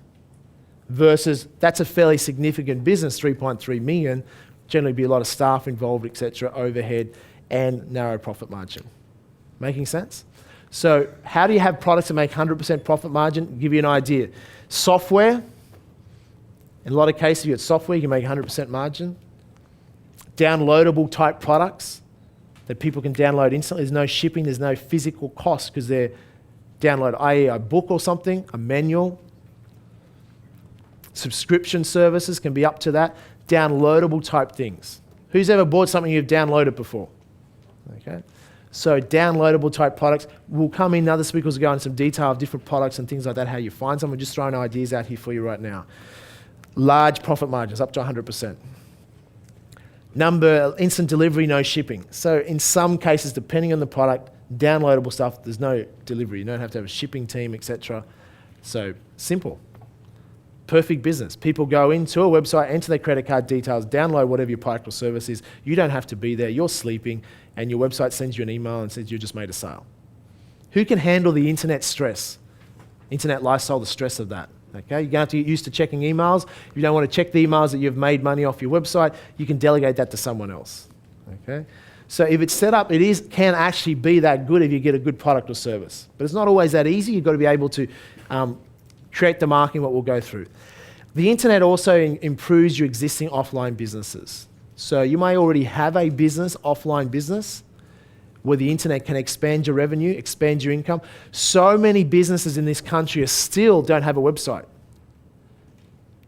Versus, that's a fairly significant business, 3.3 million, generally be a lot of staff involved, etc., overhead, and narrow profit margin. Making sense? So how do you have products that make 100% profit margin? I'll give you an idea. Software, in a lot of cases you get software, you can make 100% margin. Downloadable type products that people can download instantly. There's no shipping, there's no physical cost because they're download, i.e. a book or something, a manual. Subscription services can be up to that. Downloadable type things. Who's ever bought something you've downloaded before? Okay. So downloadable type products. We'll come in other speakers will go into some detail of different products and things like that, how you find some. We're just throwing ideas out here for you right now. Large profit margins, up to 100%. Instant delivery, no shipping. So in some cases, depending on the product, downloadable stuff, there's no delivery. You don't have to have a shipping team, etc. So simple. Perfect business. People go into a website, enter their credit card details, download whatever your product or service is. You don't have to be there. You're sleeping, and your website sends you an email and says you just made a sale. Who can handle the internet stress? Internet lifestyle, the stress of that. Okay, you're going to have to get used to checking emails. If you don't want to check the emails that you've made money off your website, you can delegate that to someone else. Okay, so if it's set up, can actually be that good if you get a good product or service. But it's not always that easy. You've got to be able to create the marketing, what we'll go through. The internet also improves your existing offline businesses. So you may already have a business, offline business, where the internet can expand your revenue, expand your income. So many businesses in this country still don't have a website.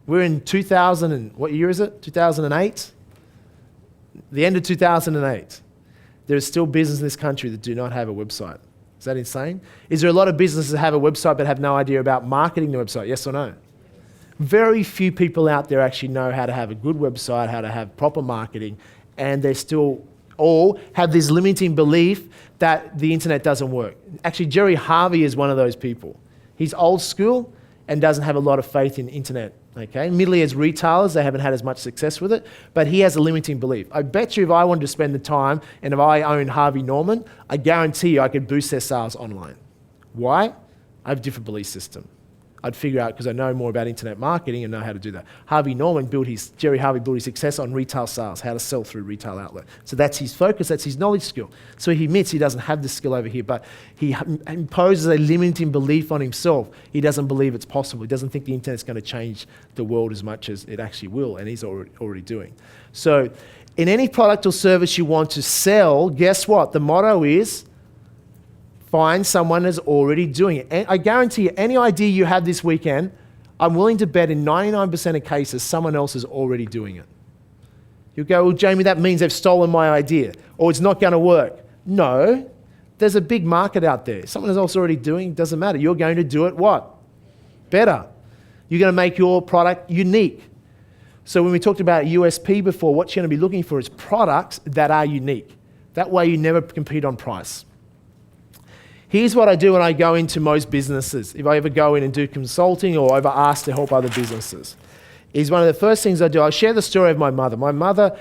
We're in 2000 and what year is it? 2008? The end of 2008. There are still businesses in this country that do not have a website. Is that insane? Is there a lot of businesses that have a website but have no idea about marketing the website? Yes or no? Very few people out there actually know how to have a good website, how to have proper marketing, and they still all have this limiting belief that the internet doesn't work. Actually, Jerry Harvey is one of those people. He's old school and doesn't have a lot of faith in internet. Okay, admittedly, as retailers, they haven't had as much success with it, but he has a limiting belief. I bet you if I wanted to spend the time and if I owned Harvey Norman, I guarantee you I could boost their sales online. Why? I have a different belief system. I'd figure out because I know more about internet marketing and know how to do that. Jerry Harvey built his success on retail sales, how to sell through retail outlet. So that's his focus, that's his knowledge skill. So he admits he doesn't have this skill over here, but he imposes a limiting belief on himself. He doesn't believe it's possible. He doesn't think the internet's going to change the world as much as it actually will, and he's already doing. So in any product or service you want to sell, guess what? The motto is, find someone that's already doing it. And I guarantee you, any idea you have this weekend, I'm willing to bet in 99% of cases, someone else is already doing it. You'll go, well, Jamie, that means they've stolen my idea, or it's not going to work. No, there's a big market out there. Someone else already doing it, doesn't matter. You're going to do it what? Better. You're going to make your product unique. So when we talked about USP before, what you're going to be looking for is products that are unique. That way you never compete on price. Here's what I do when I go into most businesses. If I ever go in and do consulting or ever ask to help other businesses, is one of the first things I do. I share the story of my mother. My mother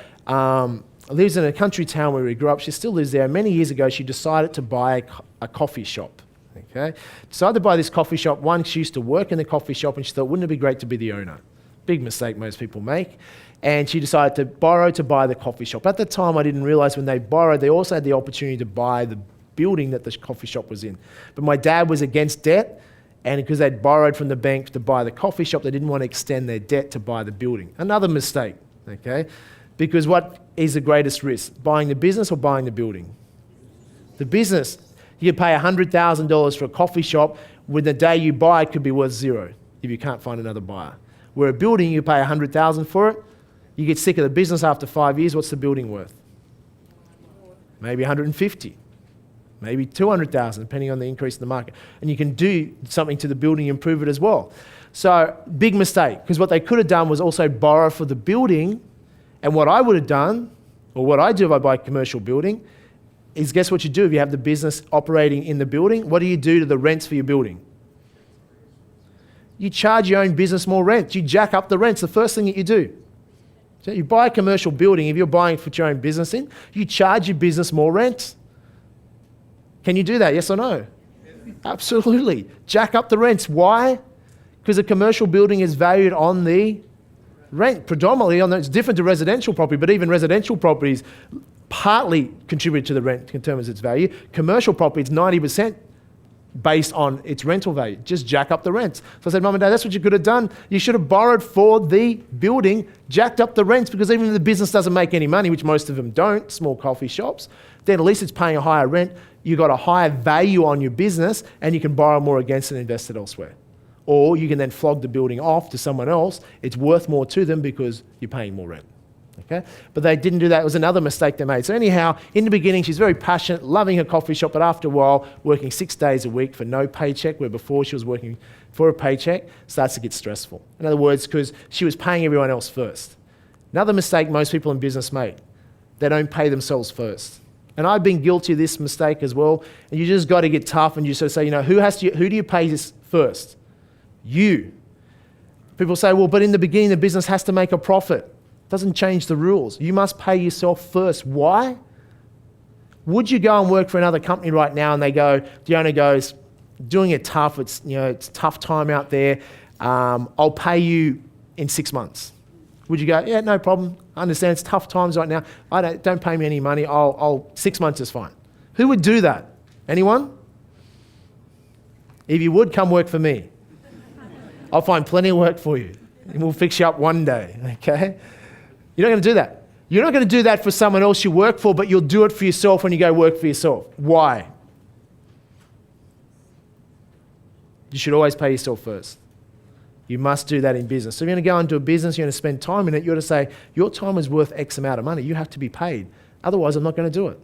lives in a country town where we grew up. She still lives there. Many years ago, she decided to buy a coffee shop. Okay, decided to buy this coffee shop. One, she used to work in the coffee shop, and she thought, wouldn't it be great to be the owner? Big mistake most people make. And she decided to borrow to buy the coffee shop. At the time, I didn't realize when they borrowed, they also had the opportunity to buy the building that the coffee shop was in. But my dad was against debt, and because they'd borrowed from the bank to buy the coffee shop, they didn't want to extend their debt to buy the building. Another mistake, okay? Because what is the greatest risk? Buying the business or buying the building? The business. You pay $100,000 for a coffee shop, when the day you buy it could be worth zero if you can't find another buyer. Where a building, you pay $100,000 for it, you get sick of the business after 5 years, what's the building worth? Maybe 150. Maybe 200,000, depending on the increase in the market. And you can do something to the building, improve it as well. So, big mistake, because what they could have done was also borrow for the building, and what I would have done, or what I do if I buy a commercial building, is guess what you do if you have the business operating in the building? What do you do to the rents for your building? You charge your own business more rent. You jack up the rents, the first thing that you do. So you buy a commercial building, if you're buying for your own business in, you charge your business more rent. Can you do that, yes or no? Yeah. Absolutely. Jack up the rents. Why? Because a commercial building is valued on the rent, predominantly on it's different to residential property, but even residential properties partly contribute to the rent in terms of its value. Commercial property is 90% based on its rental value. Just jack up the rents. So I said, Mum and Dad, that's what you could have done. You should have borrowed for the building, jacked up the rents, because even if the business doesn't make any money, which most of them don't, small coffee shops, then at least it's paying a higher rent. You got a higher value on your business, and you can borrow more against it and invest it elsewhere. Or you can then flog the building off to someone else. It's worth more to them because you're paying more rent. Okay? But they didn't do that. It was another mistake they made. So anyhow, in the beginning, she's very passionate, loving her coffee shop, but after a while, working 6 days a week for no paycheck, where before she was working for a paycheck, starts to get stressful. In other words, because she was paying everyone else first. Another mistake most people in business make, they don't pay themselves first. And I've been guilty of this mistake as well. And you just got to get tough and you sort of say, who do you pay this first? You. People say, well, but in the beginning, the business has to make a profit. Doesn't change the rules. You must pay yourself first. Why? Would you go and work for another company right now and the owner goes, doing it tough, it's a tough time out there, I'll pay you in 6 months. Would you go, yeah, no problem, I understand it's tough times right now, don't pay me any money, 6 months is fine. Who would do that? Anyone? If you would, come work for me. I'll find plenty of work for you and we'll fix you up one day, okay? You're not going to do that. You're not going to do that for someone else you work for, but you'll do it for yourself when you go work for yourself. Why? You should always pay yourself first. You must do that in business. So if you're going to go into a business, you're going to spend time in it, you're going to say, your time is worth X amount of money. You have to be paid. Otherwise, I'm not going to do it.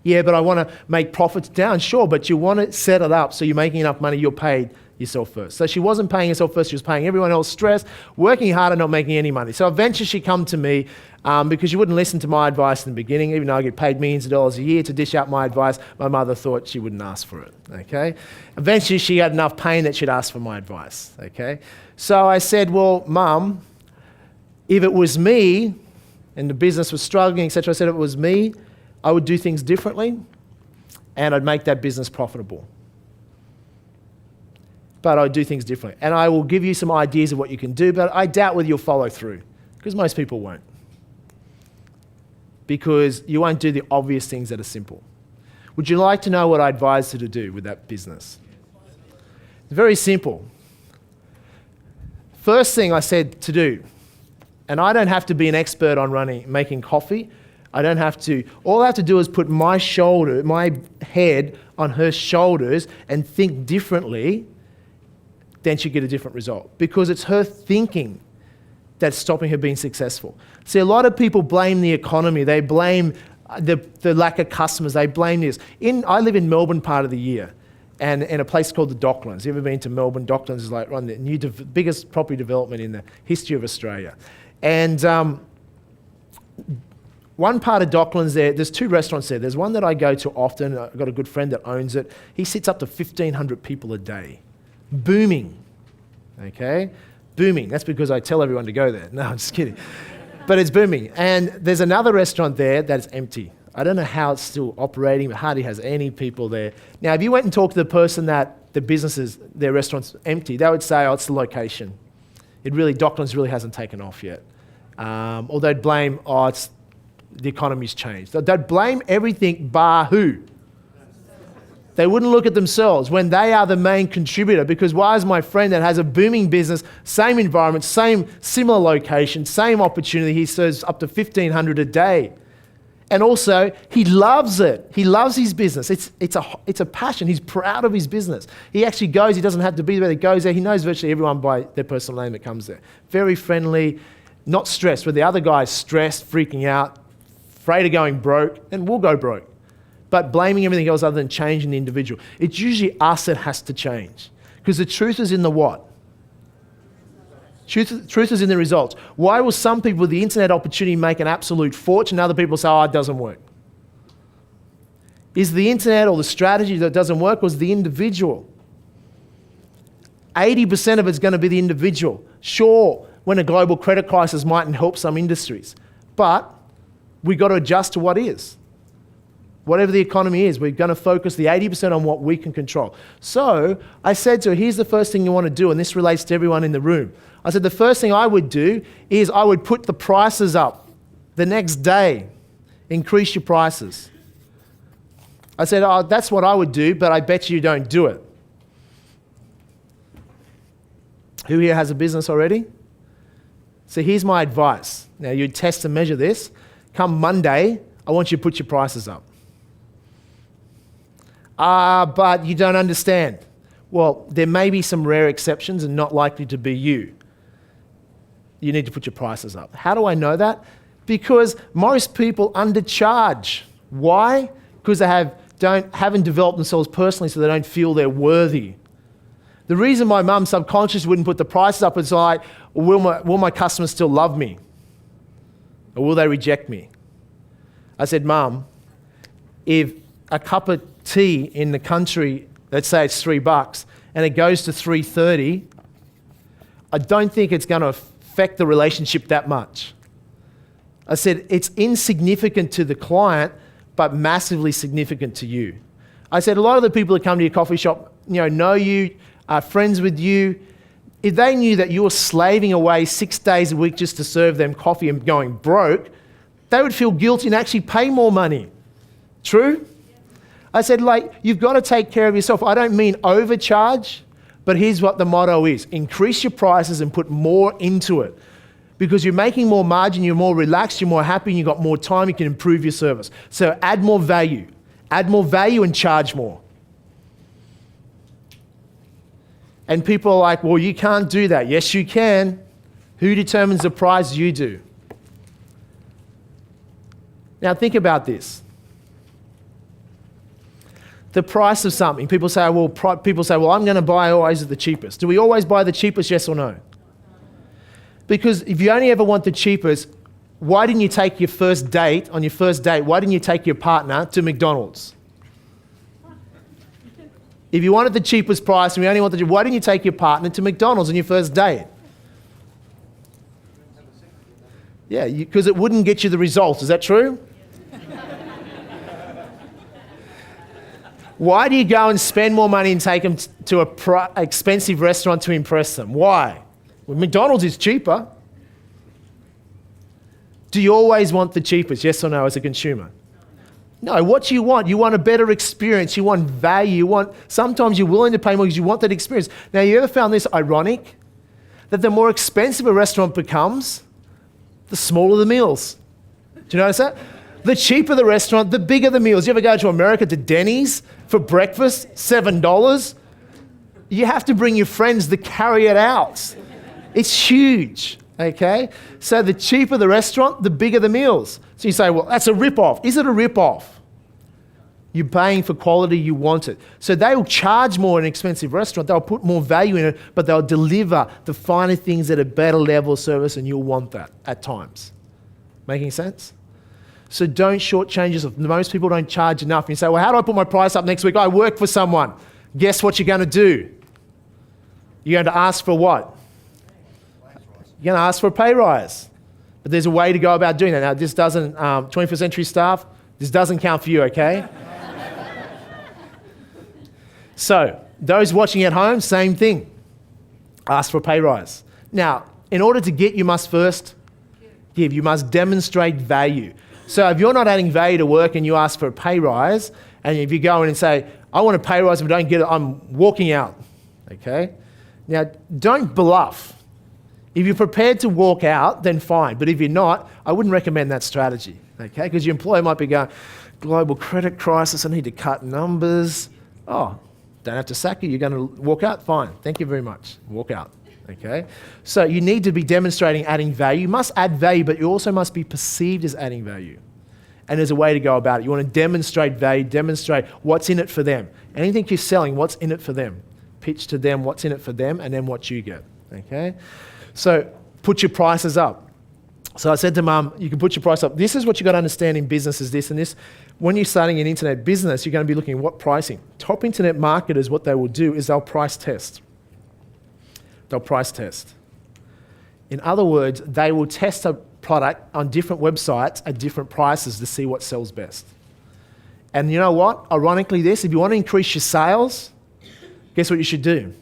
Yeah, but I want to make profits down. Sure, but you want to set it up so you're making enough money, you're paid yourself first. So she wasn't paying herself first, she was paying everyone else, stress, working hard and not making any money. So eventually she come to me because she wouldn't listen to my advice in the beginning, even though I get paid millions of dollars a year to dish out my advice. My mother thought she wouldn't ask for it, okay? Eventually she had enough pain that she'd ask for my advice, okay? So I said, well, Mum, if it was me and the business was struggling, etc., I said if it was me, I would do things differently and I'd make that business profitable. But I'd do things differently. And I will give you some ideas of what you can do, but I doubt whether you'll follow through, because most people won't. Because you won't do the obvious things that are simple. Would you like to know what I advised her to do with that business? It's very simple. First thing I said to do, and I don't have to be an expert on making coffee. I don't have to. All I have to do is put my head on her shoulders and think differently, then she'll get a different result. Because it's her thinking that's stopping her being successful. See, a lot of people blame the economy. They blame the lack of customers. They blame this. I live in Melbourne part of the year, and in a place called the Docklands. You ever been to Melbourne? Docklands is like one of the biggest property development in the history of Australia. And one part of Docklands there's 2 restaurants there. There's one that I go to often. I've got a good friend that owns it. He sits up to 1,500 people a day. Booming, okay? Booming. That's because I tell everyone to go there. No, I'm just kidding. But it's booming. And there's another restaurant there that's empty. I don't know how it's still operating, but hardly has any people there. Now, if you went and talked to the person that their restaurant's empty, they would say, oh, it's the location. Docklands really hasn't taken off yet. Or they'd blame, the economy's changed. They'd blame everything bar who? They wouldn't look at themselves when they are the main contributor, because why is my friend that has a booming business, same environment, similar location, same opportunity, he serves up to 1,500 a day. And also, he loves it. He loves his business. It's a passion. He's proud of his business. He actually goes, he doesn't have to be there, he goes there. He knows virtually everyone by their personal name that comes there. Very friendly, not stressed, where the other guy's stressed, freaking out, afraid of going broke, and will go broke. But blaming everything else other than changing the individual. It's usually us that has to change. Because the truth is in the what? Truth is in the results. Why will some people with the internet opportunity make an absolute fortune and other people say, oh, it doesn't work? Is the internet or the strategy that doesn't work, or is the individual? 80% of it's going to be the individual. Sure, when a global credit crisis mightn't help some industries, but we've got to adjust to what is. Whatever the economy is, we're going to focus the 80% on what we can control. So I said to her, here's the first thing you want to do, and this relates to everyone in the room. I said, the first thing I would do is I would put the prices up the next day. Increase your prices. I said, oh, that's what I would do, but I bet you don't do it. Who here has a business already? So here's my advice. Now you test and measure this. Come Monday, I want you to put your prices up. But you don't understand. Well, there may be some rare exceptions and not likely to be you. you need to put your prices up. How do I know that? Because most people undercharge. Why? Because they haven't developed themselves personally, so they don't feel they're worthy. The reason my mum subconsciously wouldn't put the prices up is like, will my customers still love me? Or will they reject me? I said, Mum, if a cup of tea in the country, let's say it's $3, and it goes to $3.30, I don't think it's going to affect the relationship that much. I said, it's insignificant to the client, but massively significant to you. I said, a lot of the people that come to your coffee shop, know you, are friends with you. If they knew that you were slaving away 6 days a week just to serve them coffee and going broke, they would feel guilty and actually pay more money. True? I said, you've got to take care of yourself. I don't mean overcharge, but here's what the motto is. Increase your prices and put more into it. Because you're making more margin, you're more relaxed, you're more happy, and you've got more time, you can improve your service. So add more value. Add more value and charge more. And people are like, well, you can't do that. Yes, you can. Who determines the price? You do. Now think about this. The price of something. People say, well, I'm going to buy always at the cheapest. Do we always buy the cheapest, yes or no? Because if you only ever want the cheapest, why didn't you take your first date, why didn't you take your partner to McDonald's? If you wanted the cheapest price and you only wanted why didn't you take your partner to McDonald's on your first date? Yeah, because it wouldn't get you the results. Is that true? Why do you go and spend more money and take them to an expensive restaurant to impress them? Why? Well, McDonald's is cheaper. Do you always want the cheapest, yes or no, as a consumer? No, what do you want? You want a better experience. You want value. Sometimes you're willing to pay more because you want that experience. Now, you ever found this ironic? That the more expensive a restaurant becomes, the smaller the meals. Do you notice that? The cheaper the restaurant, the bigger the meals. You ever go to America to Denny's for breakfast, $7? You have to bring your friends to carry it out. It's huge, okay? So the cheaper the restaurant, the bigger the meals. So you say, well, that's a rip-off. Is it a rip-off? You're paying for quality, you want it. So they will charge more in an expensive restaurant, they'll put more value in it, but they'll deliver the finer things at a better level of service, and you'll want that at times. Making sense? So don't shortchange yourself. Most people don't charge enough. And you say, well, how do I put my price up next week? I work for someone. Guess what you're going to do? You're going to ask for what? You're going to ask for a pay rise. But there's a way to go about doing that. Now, this doesn't, 21st century staff, this doesn't count for you, okay? So, those watching at home, same thing. Ask for a pay rise. Now, in order to get, you must first give. You must demonstrate value. So if you're not adding value to work and you ask for a pay rise, and if you go in and say, I want a pay rise, but I don't get it, I'm walking out, okay? Now, don't bluff. If you're prepared to walk out, then fine. But if you're not, I wouldn't recommend that strategy, okay? Because your employer might be going, global credit crisis, I need to cut numbers. Oh, don't have to sack you, you're going to walk out? Fine, thank you very much. Walk out, okay? So you need to be demonstrating adding value. You must add value, but you also must be perceived as adding value. And there's a way to go about it. You want to demonstrate value, demonstrate what's in it for them. Anything you're selling, what's in it for them. Pitch to them what's in it for them, and then what you get, okay? So put your prices up. So I said to Mum, you can put your price up. This is what you've got to understand in business is this and this. When you're starting an internet business, you're going to be looking at what pricing. Top internet marketers, what they will do is they'll price test. They'll price test. In other words, they will test a product on different websites at different prices to see what sells best. And you know what? Ironically if you want to increase your sales, guess what you should do?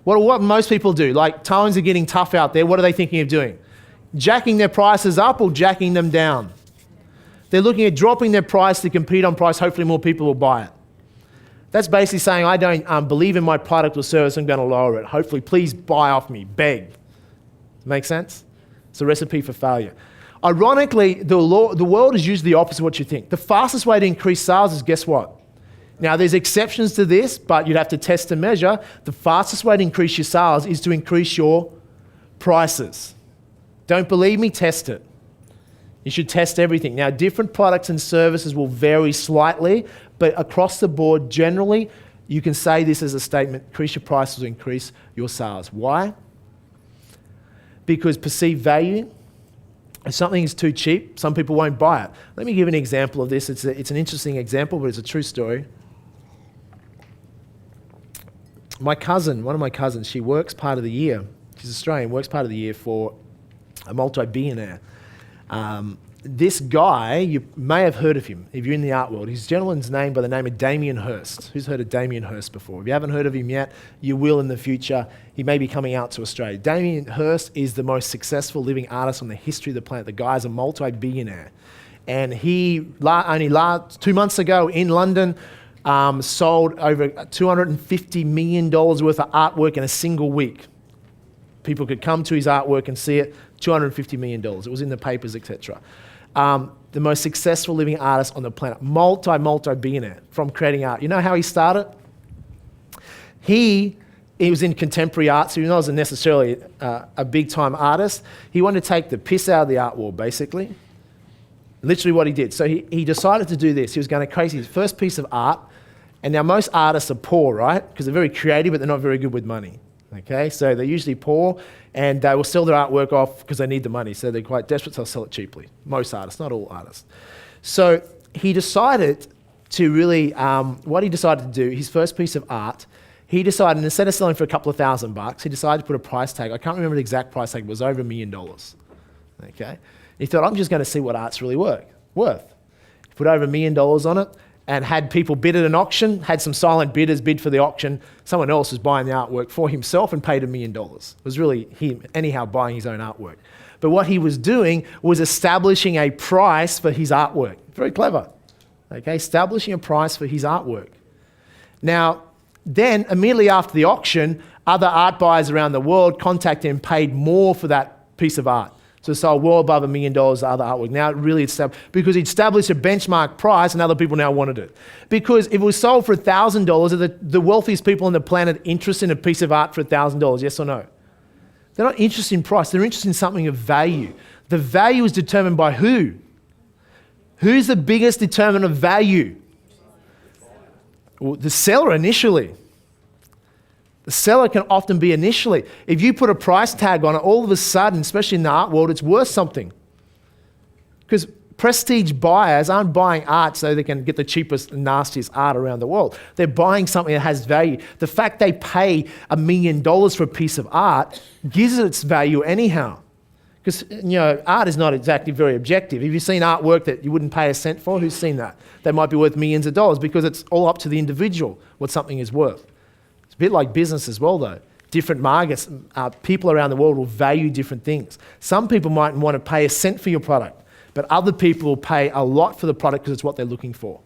What most people do, like times are getting tough out there, what are they thinking of doing? Jacking their prices up or jacking them down? They're looking at dropping their price to compete on price, hopefully more people will buy it. That's basically saying, I don't believe in my product or service, I'm going to lower it. Hopefully, please buy off me, beg. Make sense? It's a recipe for failure. Ironically, the world is usually the opposite of what you think. The fastest way to increase sales is, guess what? Now, there's exceptions to this, but you'd have to test and measure. The fastest way to increase your sales is to increase your prices. Don't believe me? Test it. You should test everything. Now, different products and services will vary slightly, but across the board, generally, you can say this as a statement: increase your prices, increase your sales. Why? Because perceived value. If something is too cheap, some people won't buy it. Let me give an example of this. It's an interesting example, but it's a true story. One of my cousins, she works part of the year. She's Australian, works part of the year for a multi-billionaire. This guy, you may have heard of him if you're in the art world. His gentleman's name by the name of Damien Hirst. Who's heard of Damien Hirst before? If you haven't heard of him yet, you will in the future. He may be coming out to Australia. Damien Hirst is the most successful living artist on the history of the planet. The guy's a multi-billionaire. And he, only 2 months ago in London, sold over $250 million worth of artwork in a single week. People could come to his artwork and see it. $250 million. It was in the papers, etc. The most successful living artist on the planet. Multi-billionaire from creating art. You know how he started? He was in contemporary art, so he wasn't necessarily a big-time artist. He wanted to take the piss out of the art world, basically. Literally what he did. So he decided to do this. He was going to create his first piece of art. And now most artists are poor, right? Because they're very creative, but they're not very good with money. Okay, so they're usually poor, and they will sell their artwork off because they need the money. So they're quite desperate, so they'll sell it cheaply. Most artists, not all artists. So he decided to really, what he decided to do, his first piece of art, he decided, instead of selling for a couple of $1,000, he decided to put a price tag. I can't remember the exact price tag, but it was over $1 million. Okay, he thought, I'm just going to see what art's really worth. He put over $1 million on it, and had people bid at an auction, had some silent bidders bid for the auction. Someone else was buying the artwork for himself and paid $1 million. It was really him, anyhow, buying his own artwork. But what he was doing was establishing a price for his artwork. Very clever. Okay, establishing a price for his artwork. Now, then, immediately after the auction, other art buyers around the world contacted him and paid more for that piece of art. So it sold well above $1 million of other artwork. Now it really established, because he established a benchmark price and other people now wanted it. Because if it was sold for $1,000, are the wealthiest people on the planet interested in a piece of art for $1,000, yes or no? They're not interested in price, they're interested in something of value. The value is determined by who? Who's the biggest determinant of value? Well, the seller initially. The seller can often be initially. If you put a price tag on it, all of a sudden, especially in the art world, it's worth something. Because prestige buyers aren't buying art so they can get the cheapest and nastiest art around the world. They're buying something that has value. The fact they pay $1 million for a piece of art gives it its value anyhow. Because, art is not exactly very objective. If you've seen artwork that you wouldn't pay a cent for, who's seen that? They might be worth millions of dollars, because it's all up to the individual what something is worth. A bit like business as well, though. Different markets, people around the world will value different things. Some people might want to pay a cent for your product, but other people will pay a lot for the product because it's what they're looking for.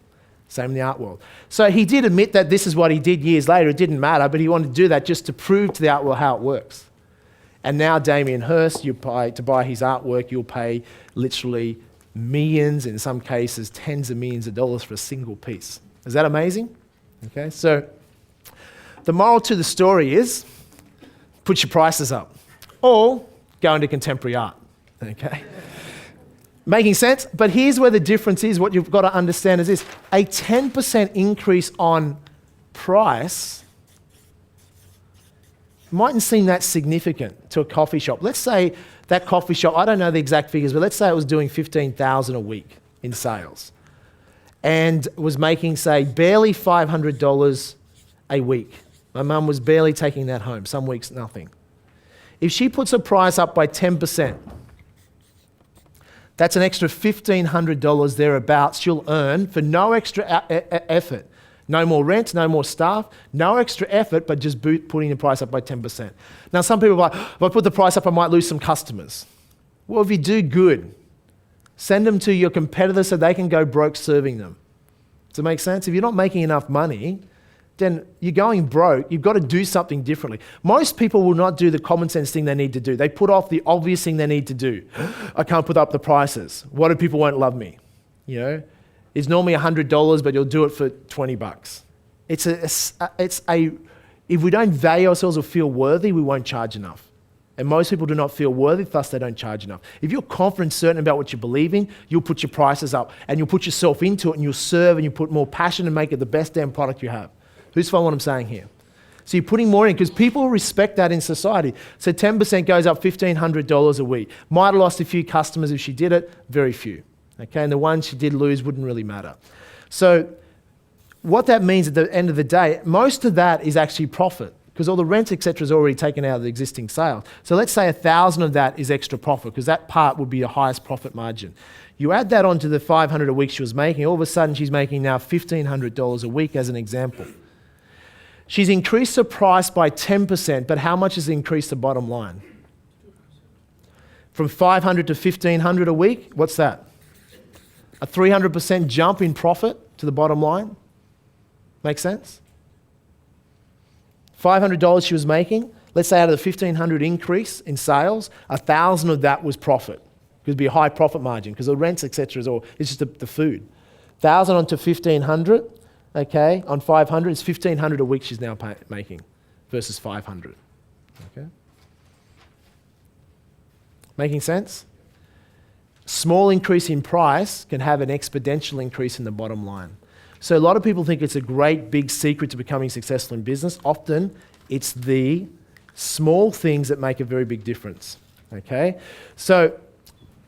Same in the art world. So he did admit that this is what he did years later. It didn't matter, but he wanted to do that just to prove to the art world how it works. And now Damien Hirst, to buy his artwork, you'll pay literally millions, in some cases tens of millions of dollars for a single piece. Is that amazing? Okay, so the moral to the story is, put your prices up, or go into contemporary art, okay? Making sense? But here's where the difference is. What you've got to understand is this: a 10% increase on price mightn't seem that significant to a coffee shop. Let's say that coffee shop, I don't know the exact figures, but let's say it was doing $15,000 a week in sales and was making, say, barely $500 a week. My mum was barely taking that home, some weeks nothing. If she puts her price up by 10%, that's an extra $1,500 thereabouts she'll earn for no extra effort. No more rent, no more staff, no extra effort, but just putting the price up by 10%. Now, some people are like, if I put the price up, I might lose some customers. Well, if you do good, send them to your competitors so they can go broke serving them. Does it make sense? If you're not making enough money, then you're going broke. You've got to do something differently. Most people will not do the common sense thing they need to do. They put off the obvious thing they need to do. I can't put up the prices. What if people won't love me? It's normally $100, but you'll do it for $20. If we don't value ourselves or feel worthy, we won't charge enough. And most people do not feel worthy, thus they don't charge enough. If you're confident, certain about what you believe in, you'll put your prices up and you'll put yourself into it and you'll serve and you put more passion and make it the best damn product you have. Who's following what I'm saying here? So you're putting more in because people respect that in society. So 10% goes up $1,500 a week. Might have lost a few customers if she did it, very few. Okay, and the ones she did lose wouldn't really matter. So what that means at the end of the day, most of that is actually profit because all the rent, etc., is already taken out of the existing sale. So let's say 1,000 of that is extra profit because that part would be the highest profit margin. You add that onto the 500 a week she was making, all of a sudden she's making now $1,500 a week as an example. She's increased her price by 10%, but how much has increased the bottom line? From 500 to 1,500 a week, what's that? A 300% jump in profit to the bottom line? Make sense? $500 she was making, let's say out of the 1,500 increase in sales, 1,000 of that was profit. It would be a high profit margin because the rents, etc., it's just the food. 1,000 onto 1,500, okay, on 500, it's 1,500 a week she's now making versus 500. Okay? Making sense? Small increase in price can have an exponential increase in the bottom line. So a lot of people think it's a great big secret to becoming successful in business. Often it's the small things that make a very big difference. Okay? So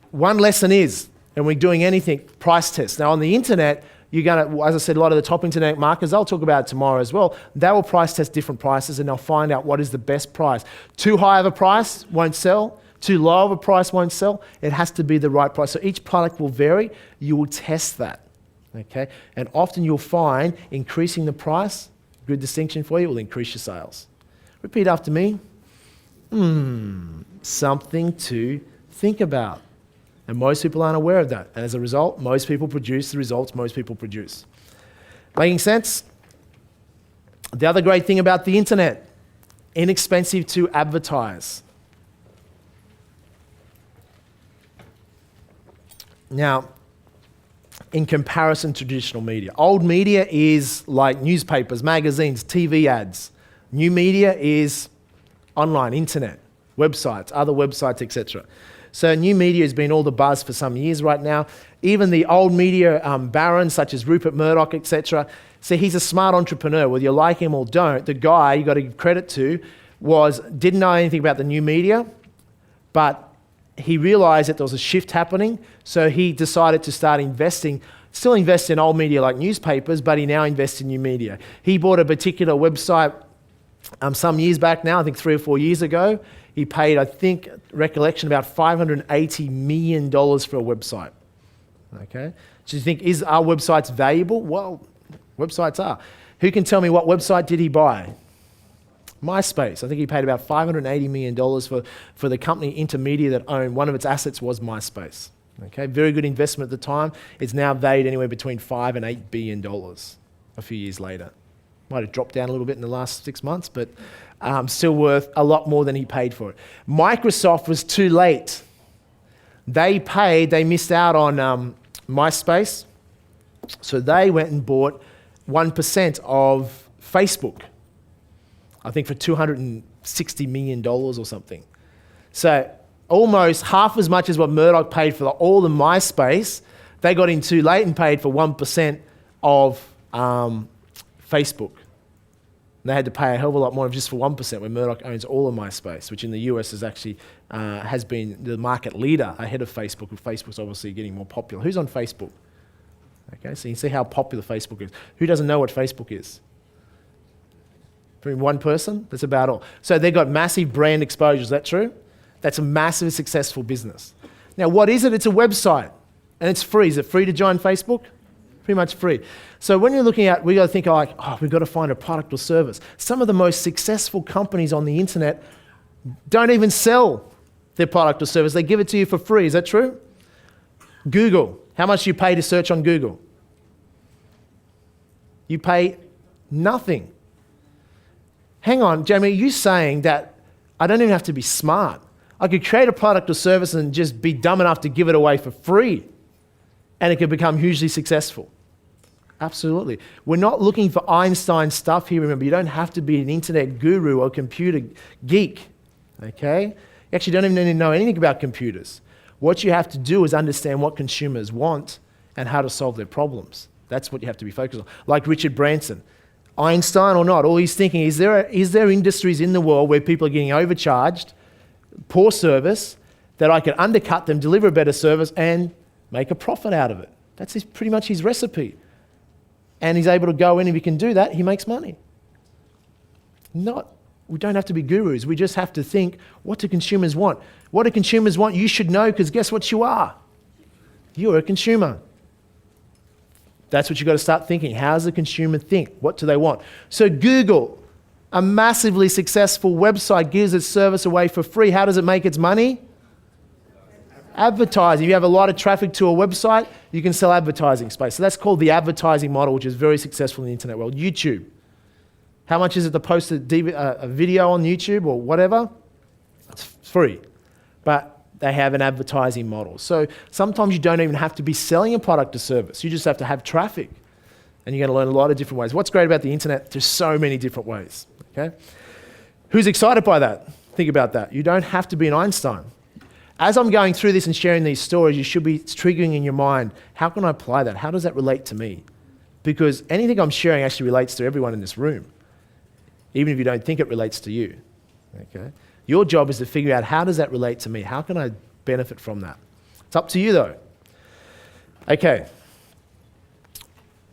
one lesson is, and we're doing anything, price tests. Now on the internet, you're going to, as I said, a lot of the top internet marketers, I'll talk about it tomorrow as well, they will price test different prices and they'll find out what is the best price. Too high of a price won't sell. Too low of a price won't sell. It has to be the right price. So each product will vary. You will test that. Okay? And often you'll find increasing the price, good distinction for you, will increase your sales. Repeat after me. Something to think about. And most people aren't aware of that. And as a result, most people produce the results most people produce. Making sense? The other great thing about the internet, inexpensive to advertise. Now, in comparison to traditional media. Old media is like newspapers, magazines, TV ads. New media is online, internet, websites, other websites, etc. So new media has been all the buzz for some years right now. Even the old media barons such as Rupert Murdoch, etc. So he's a smart entrepreneur, whether you like him or don't. The guy you got to give credit to didn't know anything about the new media, but he realized that there was a shift happening, so he decided to start investing, still invest in old media like newspapers, but he now invests in new media. He bought a particular website some years back now, I think 3 or 4 years ago. He paid, I think, recollection, about $580 million for a website. Okay? So you think, are websites valuable? Well, websites are. Who can tell me what website did he buy? MySpace. I think he paid about $580 million for the company Intermedia that owned, one of its assets was MySpace. Okay, very good investment at the time. It's now valued anywhere between $5 and $8 billion a few years later. Might have dropped down a little bit in the last 6 months, but still worth a lot more than he paid for it. Microsoft was too late. They missed out on MySpace, so they went and bought 1% of Facebook. I think for $260 million or something. So almost half as much as what Murdoch paid for all the MySpace, they got in too late and paid for 1% of Facebook. And they had to pay a hell of a lot more just for 1% when Murdoch owns all of MySpace, which in the US is actually has been the market leader ahead of Facebook, and Facebook's obviously getting more popular. Who's on Facebook? Okay, so you can see how popular Facebook is. Who doesn't know what Facebook is? From one person, that's about all. So they've got massive brand exposure, is that true? That's a massive successful business. Now what is it? It's a website and it's free. Is it free to join Facebook? Pretty much free. So when you're looking at, we got to think like, we've got to find a product or service. Some of the most successful companies on the internet don't even sell their product or service. They give it to you for free, is that true? Google, how much do you pay to search on Google? You pay nothing. Hang on, Jamie, are you saying that I don't even have to be smart? I could create a product or service and just be dumb enough to give it away for free and it could become hugely successful? Absolutely. We're not looking for Einstein stuff here. Remember, you don't have to be an internet guru or computer geek, okay? You actually don't even need to know anything about computers. What you have to do is understand what consumers want and how to solve their problems. That's what you have to be focused on. Like Richard Branson, Einstein or not, all he's thinking is there industries in the world where people are getting overcharged, poor service, that I can undercut them, deliver a better service, and make a profit out of it. That's pretty much his recipe. And he's able to go in, if he can do that, he makes money. We don't have to be gurus. We just have to think, what do consumers want? What do consumers want? You should know, because guess what you are? You're a consumer. That's what you've got to start thinking. How does the consumer think? What do they want? So Google, a massively successful website, gives its service away for free. How does it make its money? Advertising. If you have a lot of traffic to a website, you can sell advertising space. So that's called the advertising model, which is very successful in the internet world. YouTube. How much is it to post a video on YouTube or whatever? It's free. But they have an advertising model. So sometimes you don't even have to be selling a product or service. You just have to have traffic. And you're going to learn a lot of different ways. What's great about the internet? There's so many different ways. Okay? Who's excited by that? Think about that. You don't have to be an Einstein. As I'm going through this and sharing these stories, you should be triggering in your mind, how can I apply that? How does that relate to me? Because anything I'm sharing actually relates to everyone in this room, even if you don't think it relates to you. Okay? Your job is to figure out, how does that relate to me? How can I benefit from that? It's up to you though. Okay.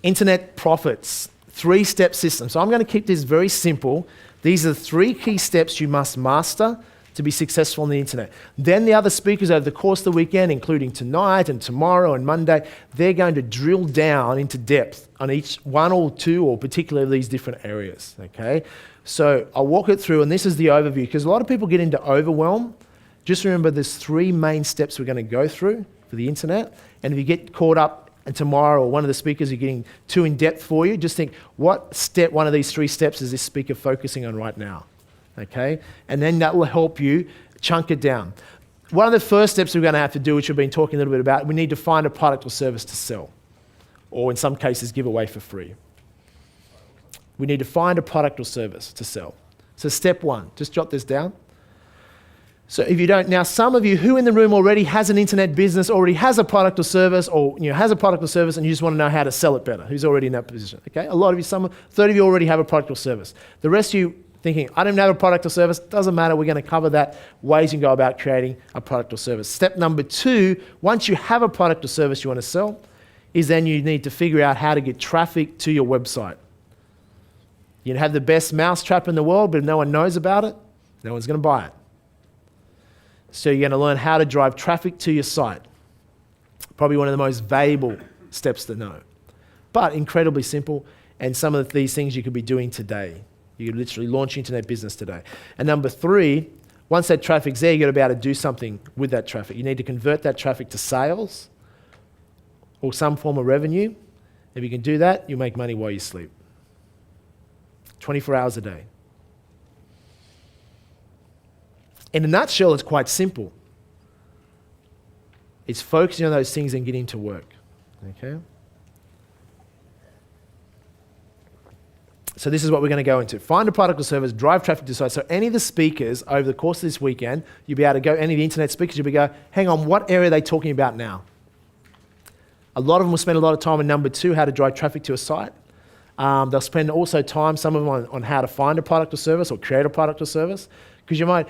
Internet profits, 3-step system. So I'm going to keep this very simple. These are the 3 key steps you must master to be successful on the internet. Then the other speakers over the course of the weekend, including tonight and tomorrow and Monday, they're going to drill down into depth on each one or two or particularly these different areas, okay? So I'll walk it through, and this is the overview, because a lot of people get into overwhelm. Just remember there's 3 main steps we're going to go through for the internet, and if you get caught up and tomorrow or one of the speakers are getting too in depth for you, just think, what step, one of these 3 steps is this speaker focusing on right now? Okay? And then that will help you chunk it down. One of the first steps we're going to have to do, which we've been talking a little bit about, we need to find a product or service to sell, or in some cases give away for free. We need to find a product or service to sell. So step 1, just jot this down. So if you don't, now some of you who in the room already has an internet business, already has a product or service, or has a product or service and you just want to know how to sell it better, who's already in that position, okay? A lot of you, 30 of you already have a product or service. The rest of you thinking, I don't have a product or service, doesn't matter, we're going to cover that, ways you can go about creating a product or service. Step number 2, once you have a product or service you want to sell, is then you need to figure out how to get traffic to your website. You have the best mousetrap in the world, but if no one knows about it, no one's going to buy it. So you're going to learn how to drive traffic to your site. Probably one of the most valuable steps to know. But incredibly simple, and some of these things you could be doing today. You could literally launch your internet business today. And number 3, once that traffic's there, you've got to be able to do something with that traffic. You need to convert that traffic to sales or some form of revenue. If you can do that, you'll make money while you sleep. 24 hours a day. In a nutshell, it's quite simple. It's focusing on those things and getting to work. Okay? So this is what we're going to go into. Find a product or service, drive traffic to site. So any of the speakers over the course of this weekend, you'll be able to go, any of the internet speakers, you'll be able to go, hang on, what area are they talking about now? A lot of them will spend a lot of time on number 2, how to drive traffic to a site. They'll spend also time, some of them, on how to find a product or service or create a product or service. Because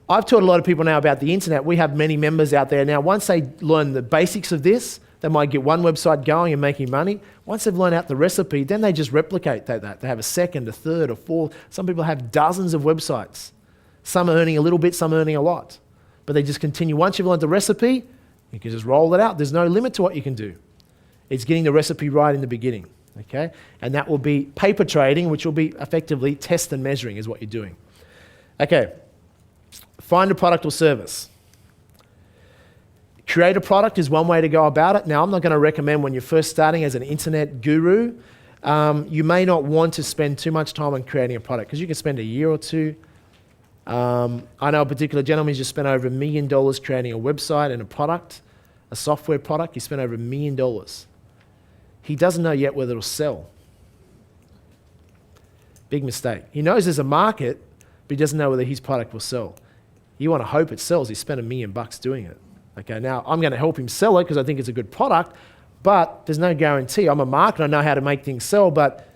I've taught a lot of people now about the internet. We have many members out there now. Once they learn the basics of this, they might get one website going and making money. Once they've learned out the recipe, then they just replicate that. They have a second, a third, a fourth. Some people have dozens of websites. Some are earning a little bit, some are earning a lot. But they just continue. Once you've learned the recipe, you can just roll it out. There's no limit to what you can do. It's getting the recipe right in the beginning. Okay? And that will be paper trading, which will be effectively test and measuring is what you're doing. Okay. Find a product or service. Create a product is one way to go about it. Now, I'm not going to recommend when you're first starting as an internet guru, you may not want to spend too much time on creating a product because you can spend a year or 2. I know a particular gentleman who's just spent over $1 million creating a website and a product, a software product. He spent over $1 million. He doesn't know yet whether it'll sell. Big mistake. He knows there's a market, but he doesn't know whether his product will sell. You want to hope it sells. He spent $1 million doing it. Okay, now I'm going to help him sell it because I think it's a good product, but there's no guarantee. I'm a marketer. I know how to make things sell, but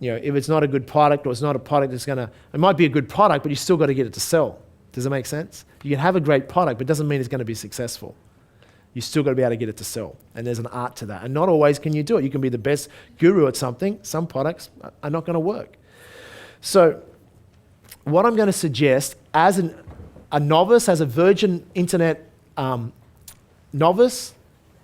if it's not a good product or it's not a product that's it might be a good product, but you still got to get it to sell. Does that make sense? You can have a great product, but it doesn't mean it's going to be successful. You still got to be able to get it to sell. And there's an art to that. And not always can you do it. You can be the best guru at something. Some products are not going to work. So what I'm going to suggest as a novice, as a virgin internet novice,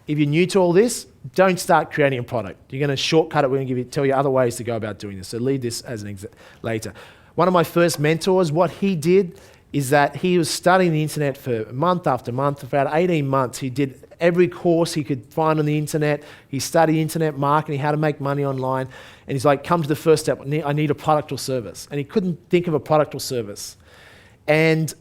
if you're new to all this, don't start creating a product. You're going to shortcut it. We're going to tell you other ways to go about doing this. So leave this as an later. One of my first mentors, what he did is that he was studying the internet for month after month. For about 18 months, he did every course he could find on the internet. He studied internet marketing, how to make money online. And he's like, come to the first step. I need a product or service. And he couldn't think of a product or service. And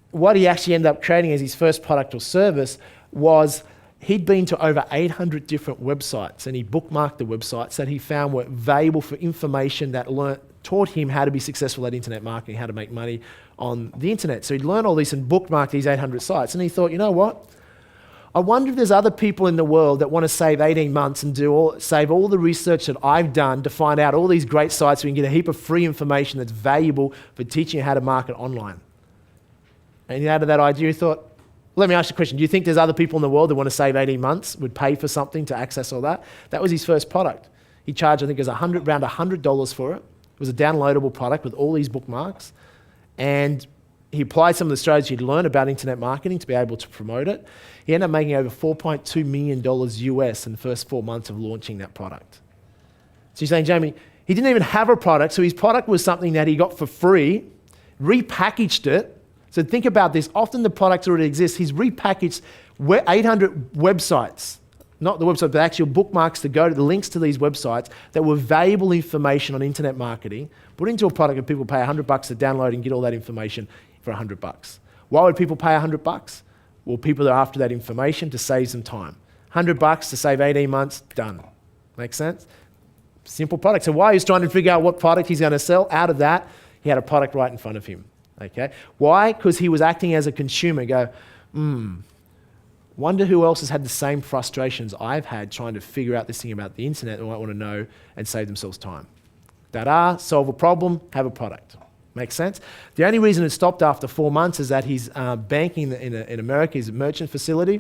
what he actually ended up creating as his first product or service was he'd been to over 800 different websites, and he bookmarked the websites that he found were valuable for information that taught him how to be successful at internet marketing, how to make money on the internet. So he'd learned all this and bookmarked these 800 sites. And he thought, you know what? I wonder if there's other people in the world that want to save 18 months and save all the research that I've done to find out all these great sites so we can get a heap of free information that's valuable for teaching you how to market online. And out of that idea, he thought, let me ask you a question. Do you think there's other people in the world that want to save 18 months, would pay for something to access all that? That was his first product. He charged, I think it was around $100 for it. It was a downloadable product with all these bookmarks. And he applied some of the strategies he'd learned about internet marketing to be able to promote it. He ended up making over $4.2 million US in the first 4 months of launching that product. So you're saying, Jamie, he didn't even have a product, so his product was something that he got for free, repackaged it. So think about this. Often the products already exist. He's repackaged 800 websites, not the website, but actual bookmarks to go to the links to these websites that were valuable information on internet marketing, put into a product and people pay $100 to download and get all that information for $100. Why would people pay $100? Well, people are after that information to save some time. $100 to save 18 months, done. Make sense? Simple product. So while he's trying to figure out what product he's going to sell, out of that, he had a product right in front of him. Okay? Why? Because he was acting as a consumer. Wonder who else has had the same frustrations I've had trying to figure out this thing about the internet and might want to know and save themselves time. Solve a problem, have a product. Make sense? The only reason it stopped after 4 months is that he's banking in America, he's a merchant facility.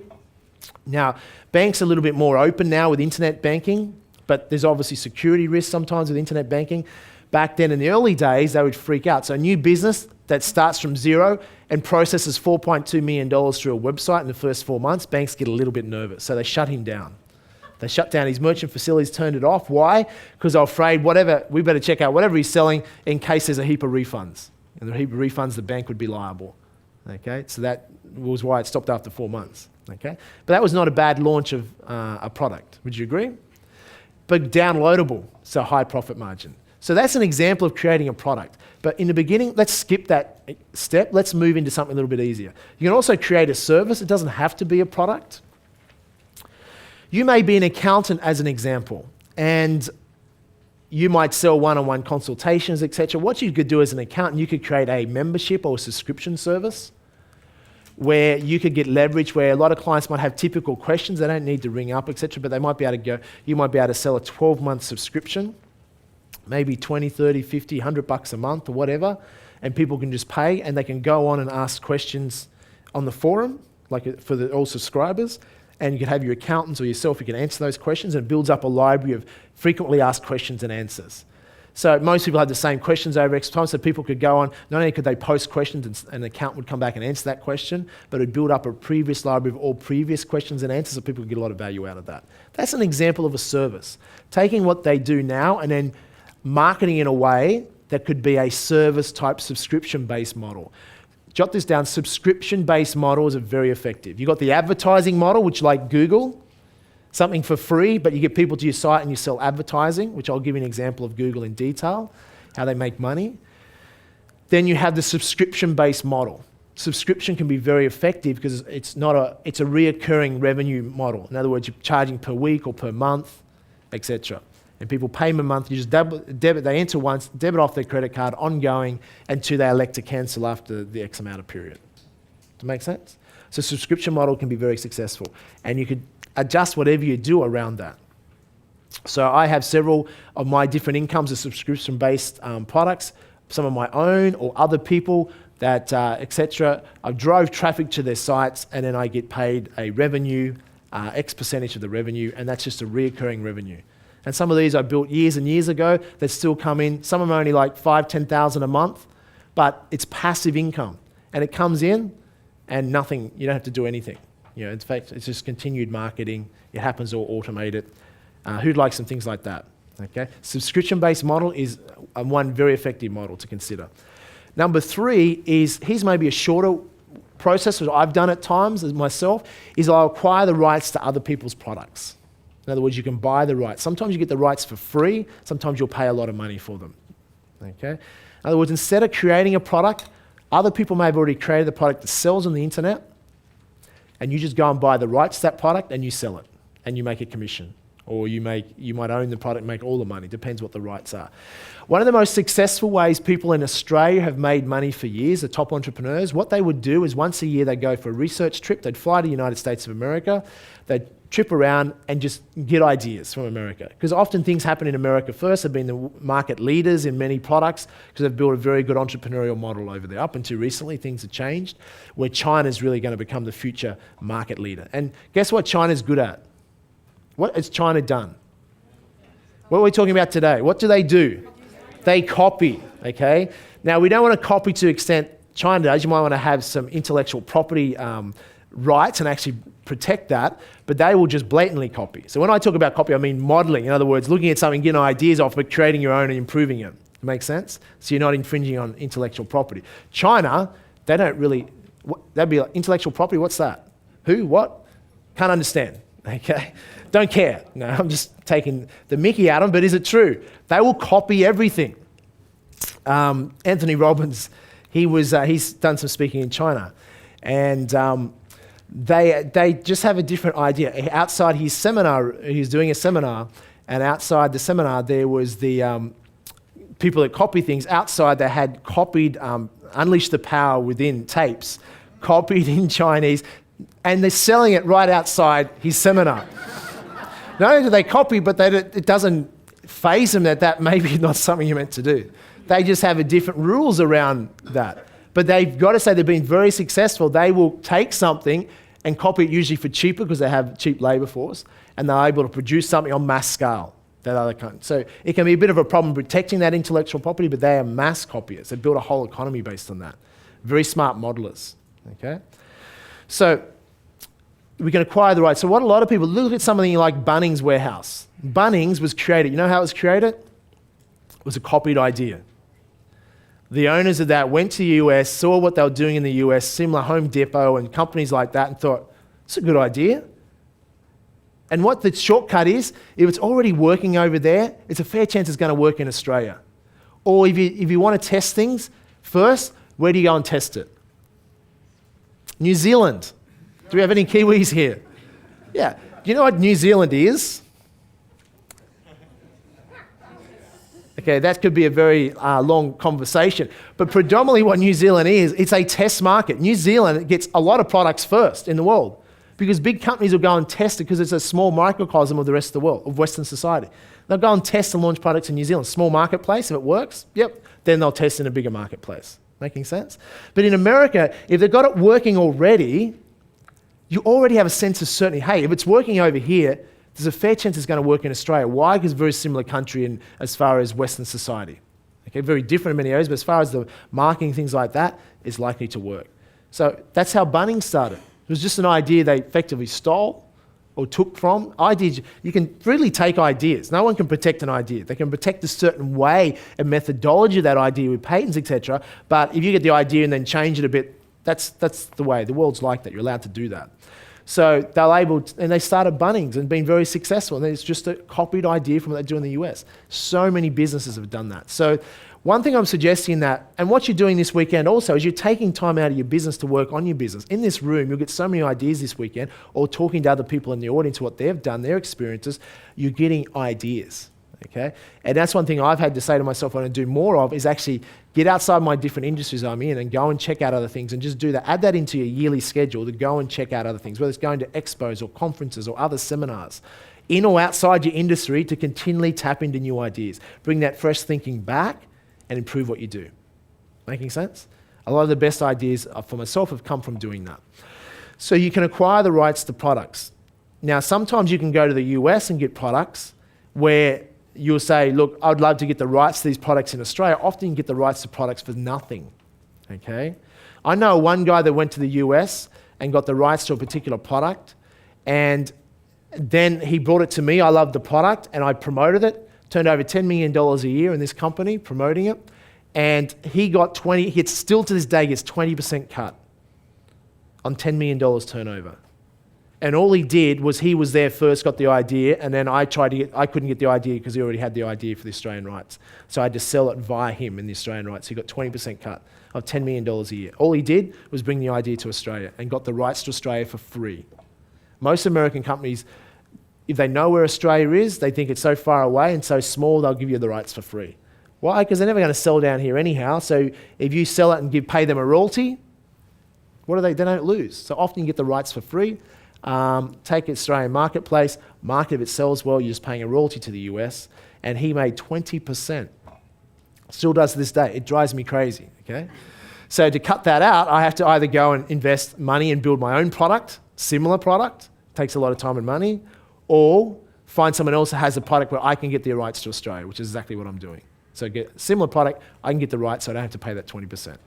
Now, banks are a little bit more open now with internet banking, but there's obviously security risks sometimes with internet banking. Back then in the early days, they would freak out. So a new business that starts from zero and processes $4.2 million through a website in the first 4 months, banks get a little bit nervous. So they shut him down. They shut down his merchant facilities, turned it off. Why? Because they're afraid we better check out whatever he's selling in case there's a heap of refunds. And the heap of refunds, the bank would be liable. Okay, so that was why it stopped after 4 months. Okay, but that was not a bad launch of a product. Would you agree? But downloadable, so high profit margin. So that's an example of creating a product. But in the beginning, let's skip that step. Let's move into something a little bit easier. You can also create a service. It doesn't have to be a product. You may be an accountant as an example, and you might sell one-on-one consultations, etc. What you could do as an accountant, you could create a membership or a subscription service where you could get leverage, where a lot of clients might have typical questions. They don't need to ring up, etc., but they might be able to go, you might be able to sell a 12-month subscription, maybe 20, 30, 50, $100 a month or whatever, and people can just pay and they can go on and ask questions on the forum, like for all subscribers, and you can have your accountants or yourself, you can answer those questions, and it builds up a library of frequently asked questions and answers. So most people have the same questions over X time, so people could go on, not only could they post questions and an accountant would come back and answer that question, but it would build up a previous library of all previous questions and answers so people could get a lot of value out of that. That's an example of a service. Taking what they do now and then marketing in a way that could be a service type subscription-based model. Jot this down, subscription-based models are very effective. You've got the advertising model, which like Google, something for free, but you get people to your site and you sell advertising, which I'll give you an example of Google in detail, how they make money. Then you have the subscription-based model. Subscription can be very effective because it's a reoccurring revenue model. In other words, you're charging per week or per month, etc. And people pay them a month, you just they enter once, debit off their credit card, ongoing, until they elect to cancel after the X amount of period. Does that make sense? So subscription model can be very successful, and you could adjust whatever you do around that. So I have several of my different incomes as subscription-based products, some of my own or other people that, etc. I drove traffic to their sites, and then I get paid a revenue, X percentage of the revenue, and that's just a reoccurring revenue. And some of these I built years and years ago that still come in. Some of them are only like 5,000, 10,000 a month, but it's passive income, and it comes in, and nothing. You don't have to do anything. In fact, it's just continued marketing. It happens all automated. Who'd like some things like that? Okay, subscription-based model is one very effective model to consider. Number 3 is, here's maybe a shorter process, which I've done at times as myself, is I'll acquire the rights to other people's products. In other words, you can buy the rights. Sometimes you get the rights for free, sometimes you'll pay a lot of money for them. Okay? In other words, instead of creating a product, other people may have already created the product that sells on the internet, and you just go and buy the rights to that product and you sell it, and you make a commission. Or you might own the product and make all the money, depends what the rights are. One of the most successful ways people in Australia have made money for years, the top entrepreneurs, what they would do is once a year they'd go for a research trip, they'd fly to the United States of America, they'd trip around and just get ideas from America. Because often things happen in America first, they've been the market leaders in many products because they've built a very good entrepreneurial model over there. Up until recently, things have changed, where China's really going to become the future market leader. And guess what China's good at? What has China done? What are we talking about today? What do? They copy, okay? Now, we don't want to copy to the extent China does. You might want to have some intellectual property rights and actually protect that, but they will just blatantly copy. So when I talk about copy, I mean modeling. In other words, looking at something, getting ideas off, but creating your own and improving it. Makes sense? So you're not infringing on intellectual property. China, they don't really, that'd be like intellectual property, what's that? Who, what? Can't understand. Okay, don't care. No, I'm just taking the mickey out of them, but is it true? They will copy everything. Anthony Robbins, he's done some speaking in China, and they just have a different idea. Outside his seminar, he was doing a seminar, and outside the seminar there was the people that copy things. Outside they had copied Unleash the Power Within tapes, copied in Chinese, and they're selling it right outside his seminar. Not only do they copy, but it doesn't faze them that maybe not something you're meant to do. They just have a different rules around that. But they've got to say they've been very successful. They will take something and copy it usually for cheaper because they have cheap labour force, and they're able to produce something on mass scale. That other kind. So it can be a bit of a problem protecting that intellectual property, but they are mass copiers. They build a whole economy based on that. Very smart modelers. Okay. So we can acquire the rights. So what a lot of people, look at something like Bunnings Warehouse. Bunnings was created. You know how it was created? It was a copied idea. The owners of that went to the US, saw what they were doing in the US, similar Home Depot and companies like that, and thought, it's a good idea. And what the shortcut is, if it's already working over there, it's a fair chance it's going to work in Australia. Or if you want to test things first, where do you go and test it? New Zealand. Do we have any Kiwis here? Yeah. Do you know what New Zealand is? Okay, that could be a very long conversation. But predominantly what New Zealand is, it's a test market. New Zealand gets a lot of products first in the world because big companies will go and test it because it's a small microcosm of the rest of the world, of Western society. They'll go and test and launch products in New Zealand. Small marketplace, if it works, yep, then they'll test in a bigger marketplace. Making sense? But in America, if they've got it working already, you already have a sense of certainty. Hey, if it's working over here, there's a fair chance it's going to work in Australia. Why? Because it's a very similar country as far as Western society. Okay, very different in many areas, but as far as the marketing, things like that, is likely to work. So that's how Bunnings started. It was just an idea they effectively stole or took from. Ideas, you can really take ideas. No one can protect an idea. They can protect a certain way and methodology of that idea with patents, etc. But if you get the idea and then change it a bit, that's the way. The world's like that. You're allowed to do that. So they're able to, and they started Bunnings and been very successful. And it's just a copied idea from what they do in the US. So many businesses have done that. So one thing I'm suggesting that, and what you're doing this weekend also, is you're taking time out of your business to work on your business. In this room, you'll get so many ideas this weekend, or talking to other people in the audience, what they've done, their experiences, you're getting ideas. Okay? And that's one thing I've had to say to myself when I do more of is actually get outside my different industries I'm in and go and check out other things and just do that. Add that into your yearly schedule to go and check out other things, whether it's going to expos or conferences or other seminars, in or outside your industry, to continually tap into new ideas. Bring that fresh thinking back and improve what you do. Making sense? A lot of the best ideas for myself have come from doing that. So you can acquire the rights to products. Now, sometimes you can go to the US and get products where you'll say, look, I'd love to get the rights to these products in Australia. Often you can get the rights to products for nothing, okay? I know one guy that went to the US and got the rights to a particular product, and then he brought it to me. I loved the product, and I promoted it, turned over $10 million a year in this company promoting it, and he got still to this day gets 20% cut on $10 million turnover. And all he did was he was there first, got the idea, and then I couldn't get the idea because he already had the idea for the Australian rights. So I had to sell it via him in the Australian rights. He got 20% cut of $10 million a year. All he did was bring the idea to Australia and got the rights to Australia for free. Most American companies, if they know where Australia is, they think it's so far away and so small, they'll give you the rights for free. Why? Because they're never going to sell down here anyhow. So if you sell it and pay them a royalty, what do they? They don't lose. So often you get the rights for free. Take Australian marketplace, market if it sells well, you're just paying a royalty to the US, and he made 20%. Still does to this day. It drives me crazy, okay? So to cut that out, I have to either go and invest money and build my own product, similar product, takes a lot of time and money, or find someone else that has a product where I can get the rights to Australia, which is exactly what I'm doing. So get a similar product, I can get the rights so I don't have to pay that 20%.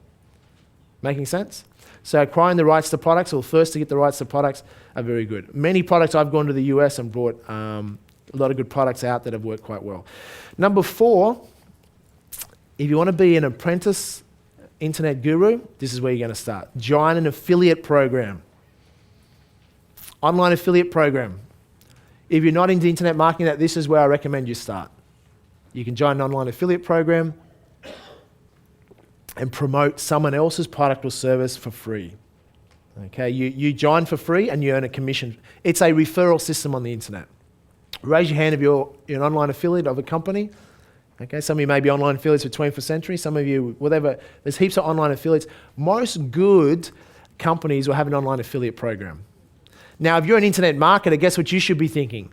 Making sense? So acquiring the rights to products, or first to get the rights to products, are very good. Many products, I've gone to the US and brought a lot of good products out that have worked quite well. Number 4, if you want to be an apprentice internet guru, this is where you're going to start. Join an affiliate program. Online affiliate program. If you're not into internet marketing, this is where I recommend you start. You can join an online affiliate program and promote someone else's product or service for free. Okay, you join for free and you earn a commission. It's a referral system on the internet. Raise your hand if you're an online affiliate of a company. Okay, some of you may be online affiliates for 21st Century, some of you, whatever. There's heaps of online affiliates. Most good companies will have an online affiliate program. Now, if you're an internet marketer, guess what you should be thinking?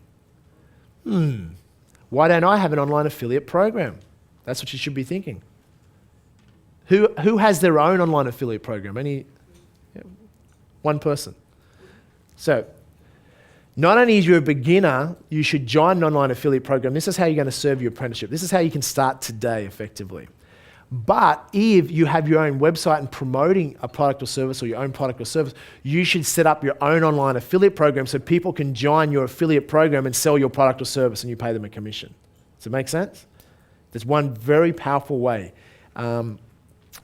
Why don't I have an online affiliate program? That's what you should be thinking. Who has their own online affiliate program? One person. So, not only is you a beginner, you should join an online affiliate program. This is how you're going to serve your apprenticeship. This is how you can start today effectively. But if you have your own website and promoting a product or service, or your own product or service, you should set up your own online affiliate program so people can join your affiliate program and sell your product or service and you pay them a commission. Does it make sense? There's one very powerful way.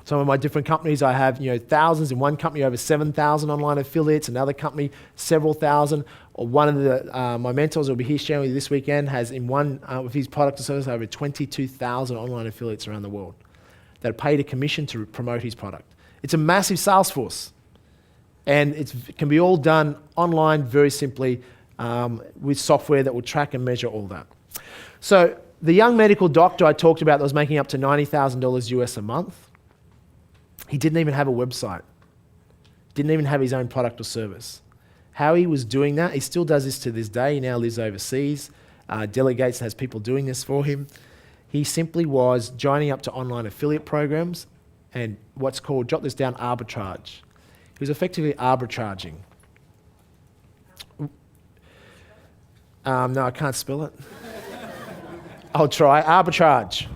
Some of my different companies, I have thousands. In one company, over 7,000 online affiliates. Another company, several thousand. Or one of my mentors will be here sharing with you this weekend has in one of his product or service over 22,000 online affiliates around the world that are paid a commission to promote his product. It's a massive sales force, and it can be all done online very simply with software that will track and measure all that. So the young medical doctor I talked about that was making up to $90,000 US a month, he didn't even have a website, didn't even have his own product or service. How he was doing that, he still does this to this day. He now lives overseas, delegates and has people doing this for him. He simply was joining up to online affiliate programs and what's called, jot this down, arbitrage. He was effectively arbitraging. No, I can't spell it. I'll try. Arbitrage.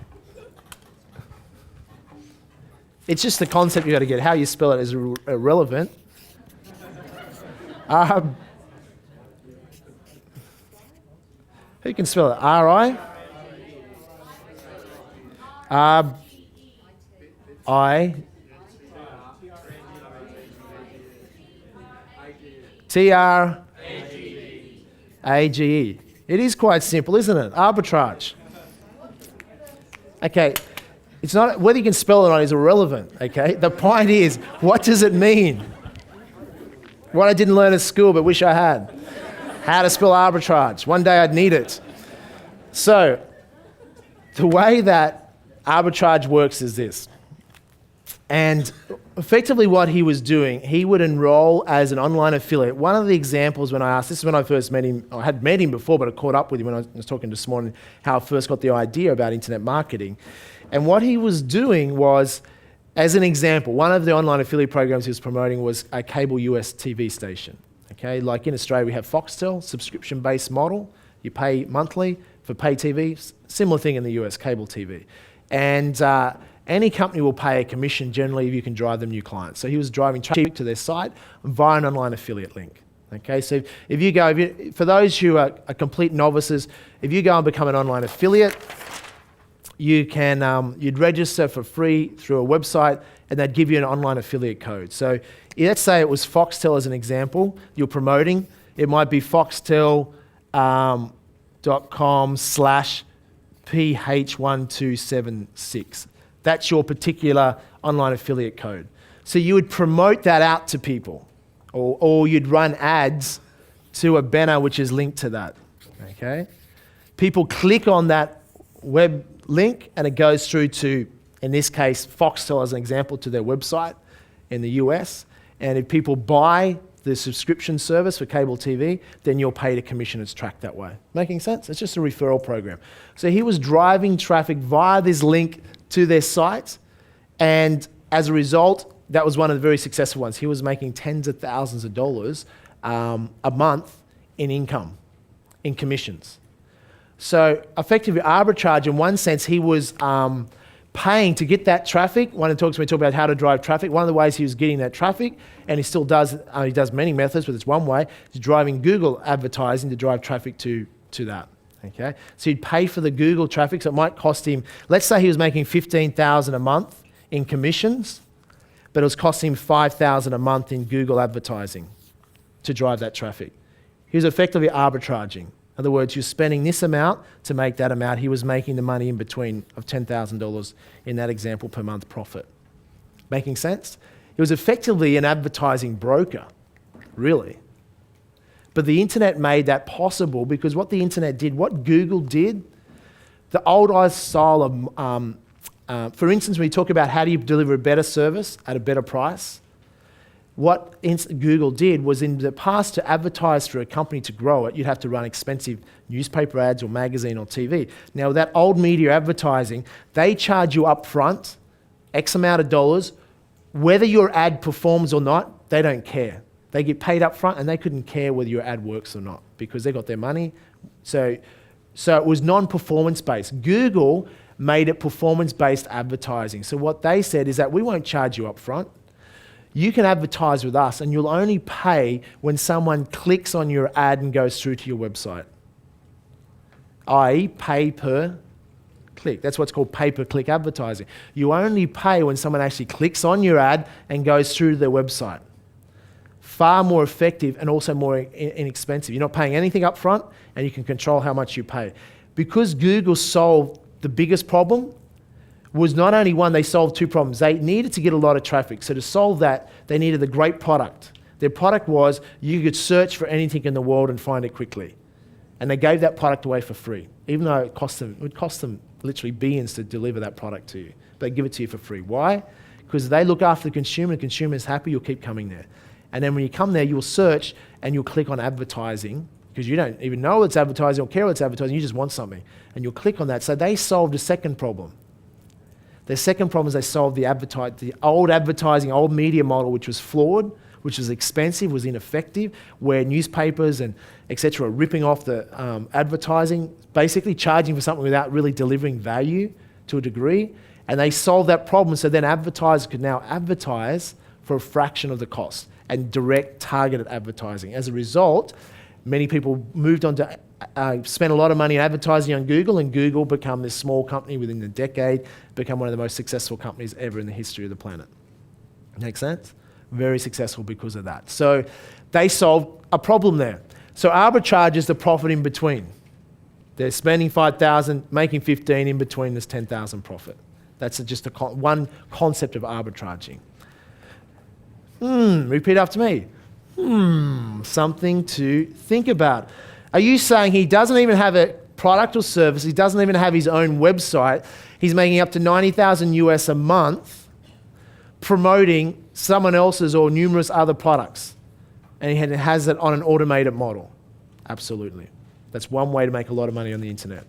It's just the concept you got to get. How you spell it is irrelevant. Who can spell it? R-I? T-R-A-G-E. It is quite simple, isn't it? Arbitrage. Okay. It's not, whether you can spell it or not is irrelevant, okay? The point is, what does it mean? What I didn't learn at school but wish I had. How to spell arbitrage. One day I'd need it. So, the way that arbitrage works is this. And effectively what he was doing, he would enroll as an online affiliate. One of the examples when I asked, this is when I first met him, I had met him before, but I caught up with him when I was talking this morning, how I first got the idea about internet marketing. And what he was doing was, as an example, one of the online affiliate programs he was promoting was a cable US TV station. Okay, like in Australia we have Foxtel, subscription-based model. You pay monthly for pay TV, similar thing in the US, cable TV. And any company will pay a commission generally if you can drive them new clients. So he was driving traffic to their site via an online affiliate link. Okay, so if you go, for those who are complete novices, if you go and become an online affiliate, you can, you'd register for free through a website and they'd give you an online affiliate code. So let's say it was Foxtel as an example, you're promoting, it might be foxtel.com/PH1276. That's your particular online affiliate code. So you would promote that out to people, or you'd run ads to a banner which is linked to that. Okay? People click on that web link and it goes through to, in this case, Foxtel as an example, to their website in the US. And if people buy the subscription service for cable TV, then you're paid a commission. It's tracked that way. Making sense? It's just a referral program. So he was driving traffic via this link to their site, and as a result, that was one of the very successful ones. He was making tens of thousands of dollars a month in income, in commissions. So effectively arbitrage, in one sense, he was paying to get that traffic. When he talks about how to drive traffic, one of the ways he was getting that traffic, and he still does, he does many methods, but it's one way, is driving Google advertising to drive traffic to that. Okay? So he'd pay for the Google traffic, so it might cost him, let's say he was making $15,000 a month in commissions, but it was costing him $5,000 a month in Google advertising to drive that traffic. He was effectively arbitraging. In other words, you're spending this amount to make that amount. He was making the money in between of $10,000 in that example per month profit. Making sense? He was effectively an advertising broker, really. But the internet made that possible because what the internet did, what Google did, the old style of, for instance, when you talk about how do you deliver a better service at a better price, what Google did was in the past to advertise for a company to grow it, you'd have to run expensive newspaper ads or magazine or TV. Now that old media advertising, they charge you up front X amount of dollars, whether your ad performs or not, they don't care. They get paid up front and they couldn't care whether your ad works or not because they got their money. So it was non-performance based. Google made it performance-based advertising. So what they said is that we won't charge you up front. You can advertise with us and you'll only pay when someone clicks on your ad and goes through to your website, i.e. pay per click. That's what's called pay-per-click advertising. You only pay when someone actually clicks on your ad and goes through to their website. Far more effective and also more inexpensive. You're not paying anything up front and you can control how much you pay. Because Google solved the biggest problem was not only one, they solved two problems. They needed to get a lot of traffic. So to solve that, they needed a great product. Their product was you could search for anything in the world and find it quickly. And they gave that product away for free, even though it would cost them literally billions to deliver that product to you. But they give it to you for free. Why? Because they look after the consumer is happy, you'll keep coming there. And then when you come there, you'll search and you'll click on advertising because you don't even know it's advertising or care it's advertising, you just want something. And you'll click on that. So they solved a second problem. Their second problem is they solved the old advertising, old media model, which was flawed, which was expensive, was ineffective, where newspapers and etc. are ripping off the advertising, basically charging for something without really delivering value to a degree. And they solved that problem, so then advertisers could now advertise for a fraction of the cost and direct targeted advertising. As a result, many people moved on to spend a lot of money advertising on Google, and Google become this small company within a decade, become one of the most successful companies ever in the history of the planet. Make sense? Very successful because of that. So they solved a problem there. So arbitrage is the profit in between. They're spending 5,000, making 15, in between there's 10,000 profit. That's just one concept of arbitraging. Repeat after me. Something to think about. Are you saying he doesn't even have a product or service. He doesn't even have his own website. He's making up to $90,000 US a month promoting someone else's or numerous other products. And he has it on an automated model. Absolutely. That's one way to make a lot of money on the internet.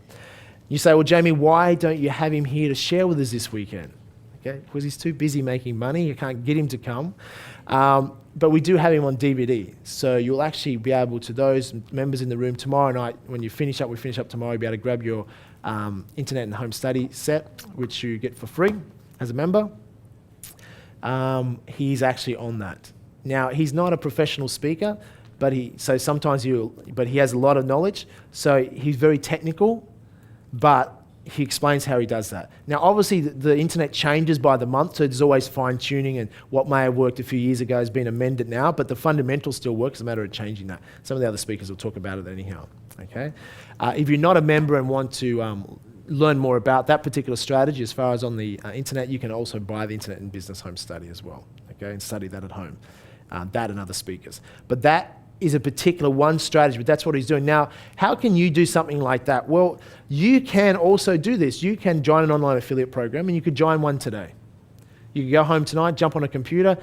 You say, well, Jamie, why don't you have him here to share with us this weekend? Okay, because he's too busy making money. You can't get him to come. But we do have him on DVD. So you'll actually be able to, those members in the room tomorrow night, when you finish up, we finish up tomorrow, you'll be able to grab your internet and home study set, which you get for free as a member. He's actually on that. Now, he's not a professional speaker, but he has a lot of knowledge. So he's very technical, but he explains how he does that. Now, obviously, the internet changes by the month, so there's always fine-tuning, and what may have worked a few years ago has been amended now, but the fundamentals still work. It's a matter of changing that. Some of the other speakers will talk about it anyhow. Okay? If you're not a member and want to learn more about that particular strategy as far as on the internet, you can also buy the Internet and Business Home Study as well, okay, and study that at home, that and other speakers. But that is a particular one strategy, but that's what he's doing. Now, how can you do something like that? Well, you can also do this. You can join an online affiliate program, and you could join one today. You can go home tonight, jump on a computer,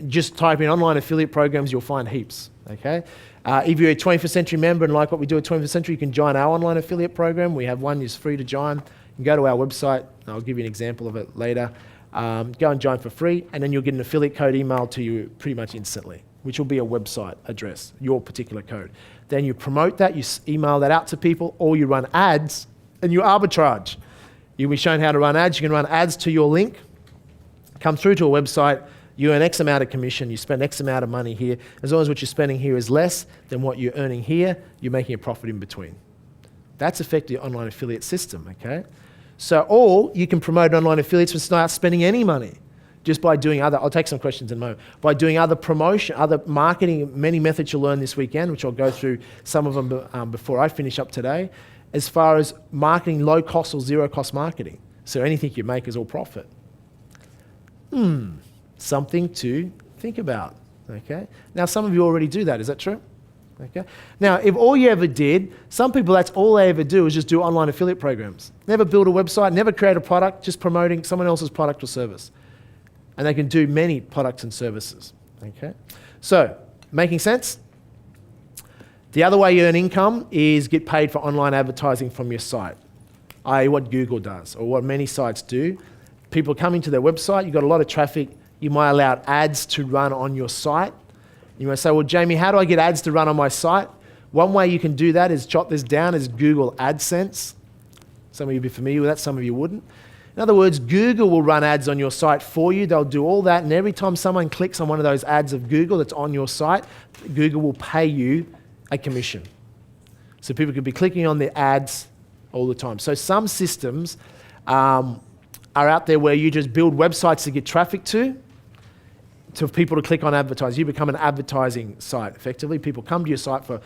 just type in online affiliate programs, you'll find heaps, okay? If you're a 21st Century member and like what we do at 21st Century, you can join our online affiliate program. We have one, it's free to join. You can go to our website, I'll give you an example of it later. Go and join for free, and then you'll get an affiliate code emailed to you pretty much instantly, which will be a website address, your particular code. Then you promote that, you email that out to people, or you run ads, and you arbitrage. You'll be shown how to run ads. You can run ads to your link, come through to a website, you earn X amount of commission, you spend X amount of money here. As long as what you're spending here is less than what you're earning here, you're making a profit in between. That's effectively an online affiliate system, okay? So, or you can promote online affiliates without spending any money, just by doing other, I'll take some questions in a moment, by doing other promotion, other marketing, many methods you'll learn this weekend, which I'll go through some of them before I finish up today, as far as marketing, low cost or zero cost marketing. So anything you make is all profit. Something to think about, okay? Now, some of you already do that, is that true? Okay. Now, if all you ever did, some people, that's all they ever do is just do online affiliate programs. Never build a website, never create a product, just promoting someone else's product or service. And they can do many products and services, okay? So, making sense? The other way you earn income is get paid for online advertising from your site, i.e. what Google does, or what many sites do. People come into their website, you've got a lot of traffic, you might allow ads to run on your site. You might say, well, Jamie, how do I get ads to run on my site? One way you can do that is jot this down, is Google AdSense. Some of you will be familiar with that, some of you wouldn't. In other words, Google will run ads on your site for you. They'll do all that, and every time someone clicks on one of those ads of Google that's on your site, Google will pay you a commission. So people could be clicking on the ads all the time. So some systems are out there where you just build websites to get traffic to people to click on advertise. You become an advertising site, effectively. People come to your site for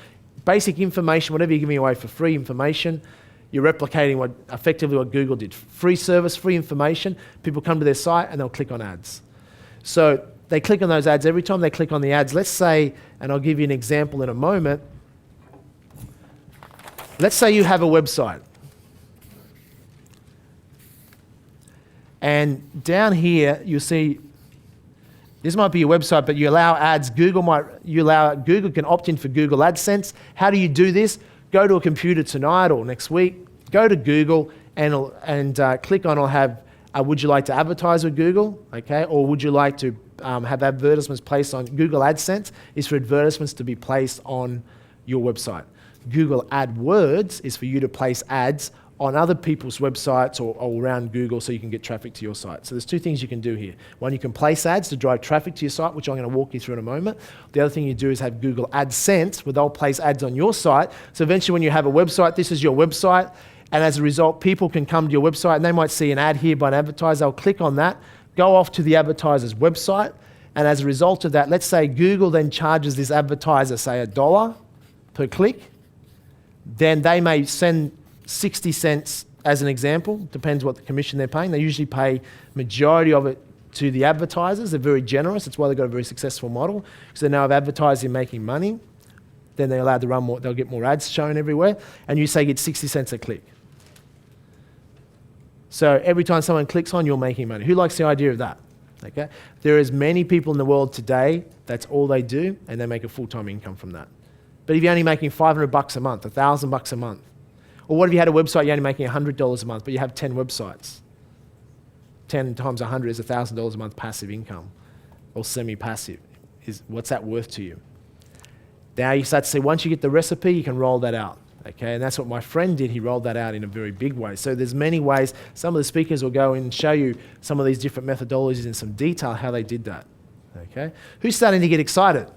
basic information, whatever you're giving away for free information. You're replicating effectively what Google did. Free service, free information. People come to their site and they'll click on ads. So they click on those ads. Every time they click on the ads, let's say, and I'll give you an example in a moment. Let's say you have a website. And down here, you'll see, this might be your website, but you allow ads. Google can opt in for Google AdSense. How do you do this? Go to a computer tonight or next week. Go to Google and click on. I'll have. Would you like to advertise with Google? Okay, or would you like to have advertisements placed on Google AdSense? Is for advertisements to be placed on your website. Google AdWords is for you to place ads on other people's websites or around Google so you can get traffic to your site. So there's two things you can do here. One, you can place ads to drive traffic to your site, which I'm going to walk you through in a moment. The other thing you do is have Google AdSense, where they'll place ads on your site. So eventually when you have a website, this is your website, and as a result, people can come to your website and they might see an ad here by an advertiser. They'll click on that, go off to the advertiser's website, and as a result of that, let's say Google then charges this advertiser, say $1 per click, then they may send 60 cents as an example, depends what the commission they're paying. They usually pay majority of it to the advertisers. They're very generous. That's why they've got a very successful model, because they know of advertising making money. then they're allowed to run more, they'll get more ads shown everywhere, and you say get 60 cents a click. So every time someone clicks on, you're making money. Who likes the idea of that? Okay? There is many people in the world today, that's all they do, and they make a full-time income from that. But if you're only making $500 a month, $1,000 a month, or what if you had a website, you're only making $100 a month, but you have 10 websites? 10 times 100 is $1,000 a month passive income, or semi-passive. What's that worth to you? Now you start to see, once you get the recipe, you can roll that out. Okay, and that's what my friend did. He rolled that out in a very big way. So there's many ways. Some of the speakers will go in and show you some of these different methodologies in some detail how they did that. Okay, who's starting to get excited?